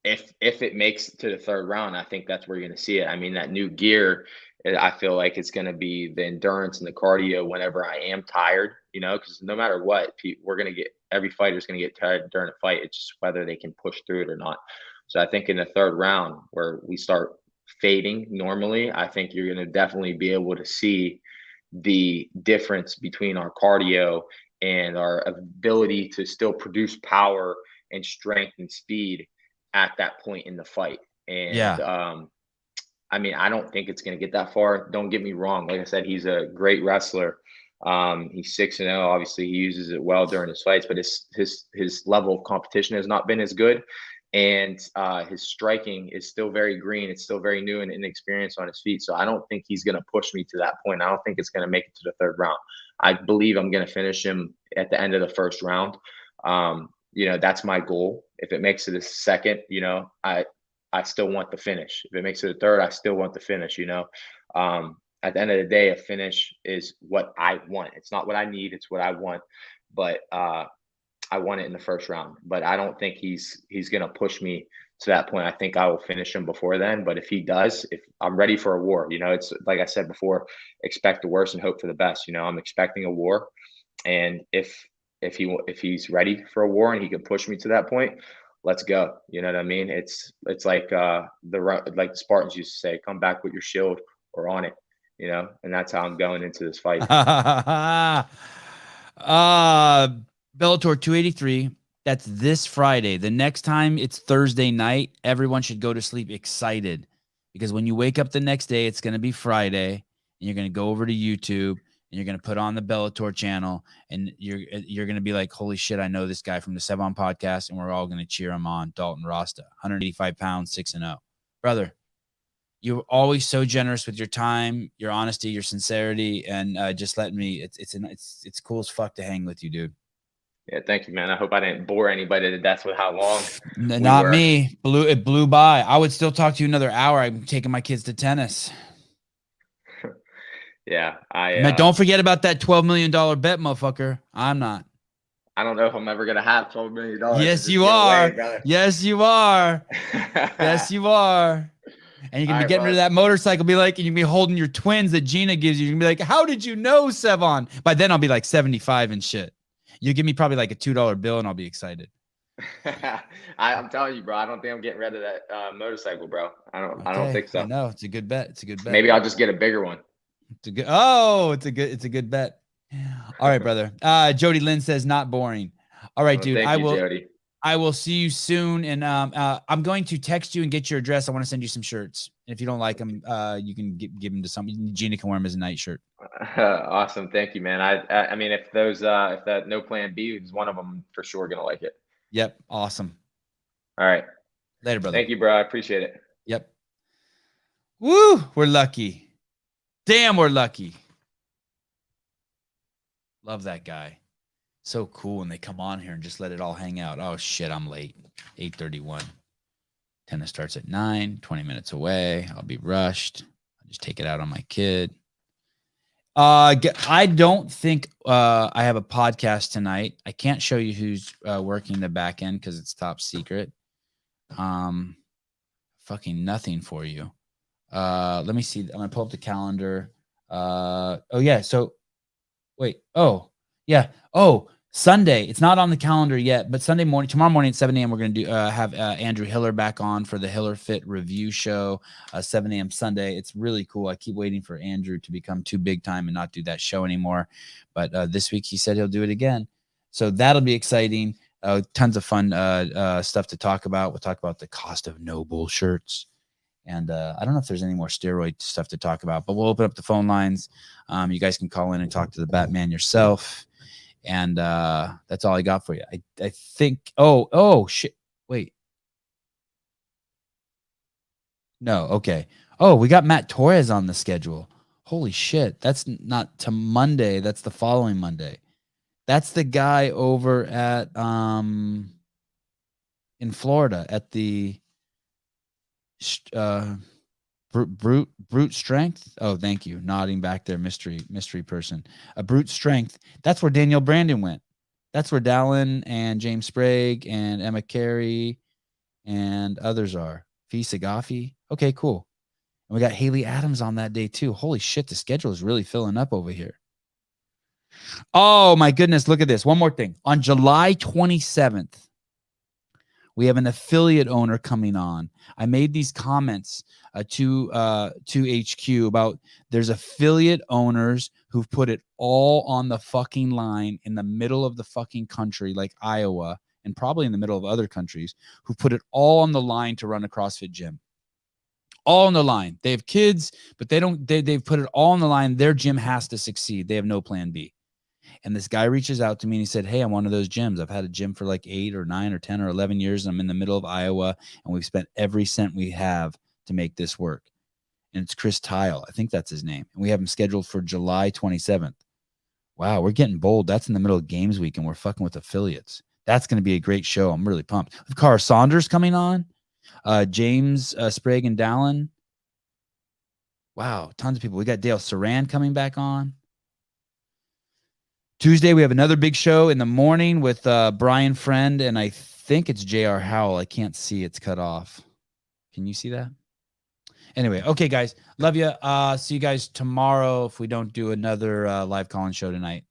Speaker 2: if it makes it to the third round, I think that's where you're going to see it. I mean, that new gear, I feel like it's going to be the endurance and the cardio whenever I am tired, because no matter what, every fighter's going to get tired during a fight. It's just whether they can push through it or not. So I think in the third round where we start fading normally, I think you're going to definitely be able to see the difference between our cardio and our ability to still produce power and strength and speed at that point in the fight. And I mean, I don't think it's going to get that far. Don't get me wrong. Like I said, he's a great wrestler. He's 6-0. Obviously, he uses it well during his fights, but his level of competition has not been as good. And his striking is still very green. It's still very new and inexperienced on his feet. So I don't think he's going to push me to that point. I don't think it's going to make it to the third round. I believe I'm going to finish him at the end of the first round. That's my goal. If it makes it a second, I still want the finish. If it makes it a third, I still want the finish, At the end of the day, a finish is what I want. It's not what I need. It's what I want. But I want it in the first round, but I don't think he's going to push me to that point. I think I will finish him before then. But if he does, if I'm ready for a war, it's like I said before, expect the worst and hope for the best. I'm expecting a war. And if he's ready for a war and he can push me to that point, let's go. You know what I mean? It's like the Spartans used to say, come back with your shield or on it, and that's how I'm going into this fight.
Speaker 1: Bellator 283. That's this Friday. The next time it's Thursday night. Everyone should go to sleep excited because when you wake up the next day, it's going to be Friday, and you're going to go over to YouTube and you're going to put on the Bellator channel, and you're going to be like, holy shit, I know this guy from the Sevan Podcast, and we're all going to cheer him on. Dalton Rosta, 185 pounds, 6-0. Brother, you're always so generous with your time, your honesty, your sincerity, and just letting me. It's cool as fuck to hang with you, dude.
Speaker 2: Yeah, thank you, man. I hope I didn't bore anybody to death with how long.
Speaker 1: Not me. It blew by. I would still talk to you another hour. I'm taking my kids to tennis.
Speaker 2: Yeah,
Speaker 1: don't forget about that $12 million bet, motherfucker. I'm not.
Speaker 2: I don't know if I'm ever gonna have $12 million.
Speaker 1: Yes, you are. Yes, you are. Yes, you are. And you're going to be getting rid of that motorcycle, be like, and you're going to be holding your twins that Gina gives you. You're going to be like, how did you know, Sevan? By then, I'll be like 75 and shit. You give me probably like a $2 bill and I'll be excited.
Speaker 2: I'm telling you, bro, I don't think I'm getting rid of that motorcycle, bro. I don't think so.
Speaker 1: No, it's a good bet. It's a good bet.
Speaker 2: Maybe I'll just get a bigger one.
Speaker 1: It's a good bet. All right, brother. Jody Lynn says not boring. All right, dude.
Speaker 2: Jody.
Speaker 1: I will see you soon, and I'm going to text you and get your address. I want to send you some shirts. And if you don't like them, you can give them to somebody. Gina can wear them as a night shirt.
Speaker 2: Awesome, thank you, man. I mean, if that no plan B is one of them, for sure gonna like it.
Speaker 1: Yep, awesome.
Speaker 2: All right,
Speaker 1: later, brother.
Speaker 2: Thank you, bro. I appreciate it.
Speaker 1: Yep. Woo, we're lucky. Damn, we're lucky. Love that guy. So cool when they come on here and just let it all hang out. Oh, shit, I'm late. 8:31. Tennis starts at 9, 20 minutes away. I'll be rushed. I'll just take it out on my kid. I don't think I have a podcast tonight. I can't show you who's working the back end because it's top secret. Fucking nothing for you. Let me see. I'm going to pull up the calendar. Oh, yeah. So, wait. Oh, yeah. Oh, Sunday. It's not on the calendar yet, but tomorrow morning at 7 a.m., we're going to have Andrew Hiller back on for the Hiller Fit review show, 7 a.m. Sunday. It's really cool. I keep waiting for Andrew to become too big time and not do that show anymore. But this week he said he'll do it again. So that'll be exciting. Tons of fun stuff to talk about. We'll talk about the cost of Noble shirts. And I don't know if there's any more steroid stuff to talk about, but we'll open up the phone lines. You guys can call in and talk to the Batman yourself. And that's all I got for you. I think, oh, shit. Wait. No, okay. Oh, we got Matt Torres on the schedule. Holy shit. That's not to Monday. That's the following Monday. That's the guy over at in Florida at the brute strength. Oh, thank you. Nodding back there, mystery person. A brute strength. That's where Daniel Brandon went. That's where Dallin and James Sprague and Emma Carey and others are. Fee Sagafi. Okay, cool. And we got Haley Adams on that day too. Holy shit, the schedule is really filling up over here. Oh my goodness, look at this. One more thing. On July 27th, we have an affiliate owner coming on. I made these comments to HQ about there's affiliate owners who've put it all on the fucking line in the middle of the fucking country, like Iowa, and probably in the middle of other countries, who put it all on the line to run a CrossFit gym. All on the line. They have kids, but they've put it all on the line. Their gym has to succeed. They have no plan B. And this guy reaches out to me and he said, hey, I'm one of those gyms. I've had a gym for like 8 or 9 or 10 or 11 years. I'm in the middle of Iowa and we've spent every cent we have to make this work. And it's Chris Tile. I think that's his name. And we have him scheduled for July 27th. Wow, we're getting bold. That's in the middle of games week and we're fucking with affiliates. That's going to be a great show. I'm really pumped. We have Cara Saunders coming on. James Sprague and Dallin. Wow, tons of people. We got Dale Saran coming back on. Tuesday, we have another big show in the morning with Brian Friend, and I think it's J.R. Howell. I can't see. It's cut off. Can you see that? Anyway, okay, guys. Love you. See you guys tomorrow if we don't do another live call-in show tonight.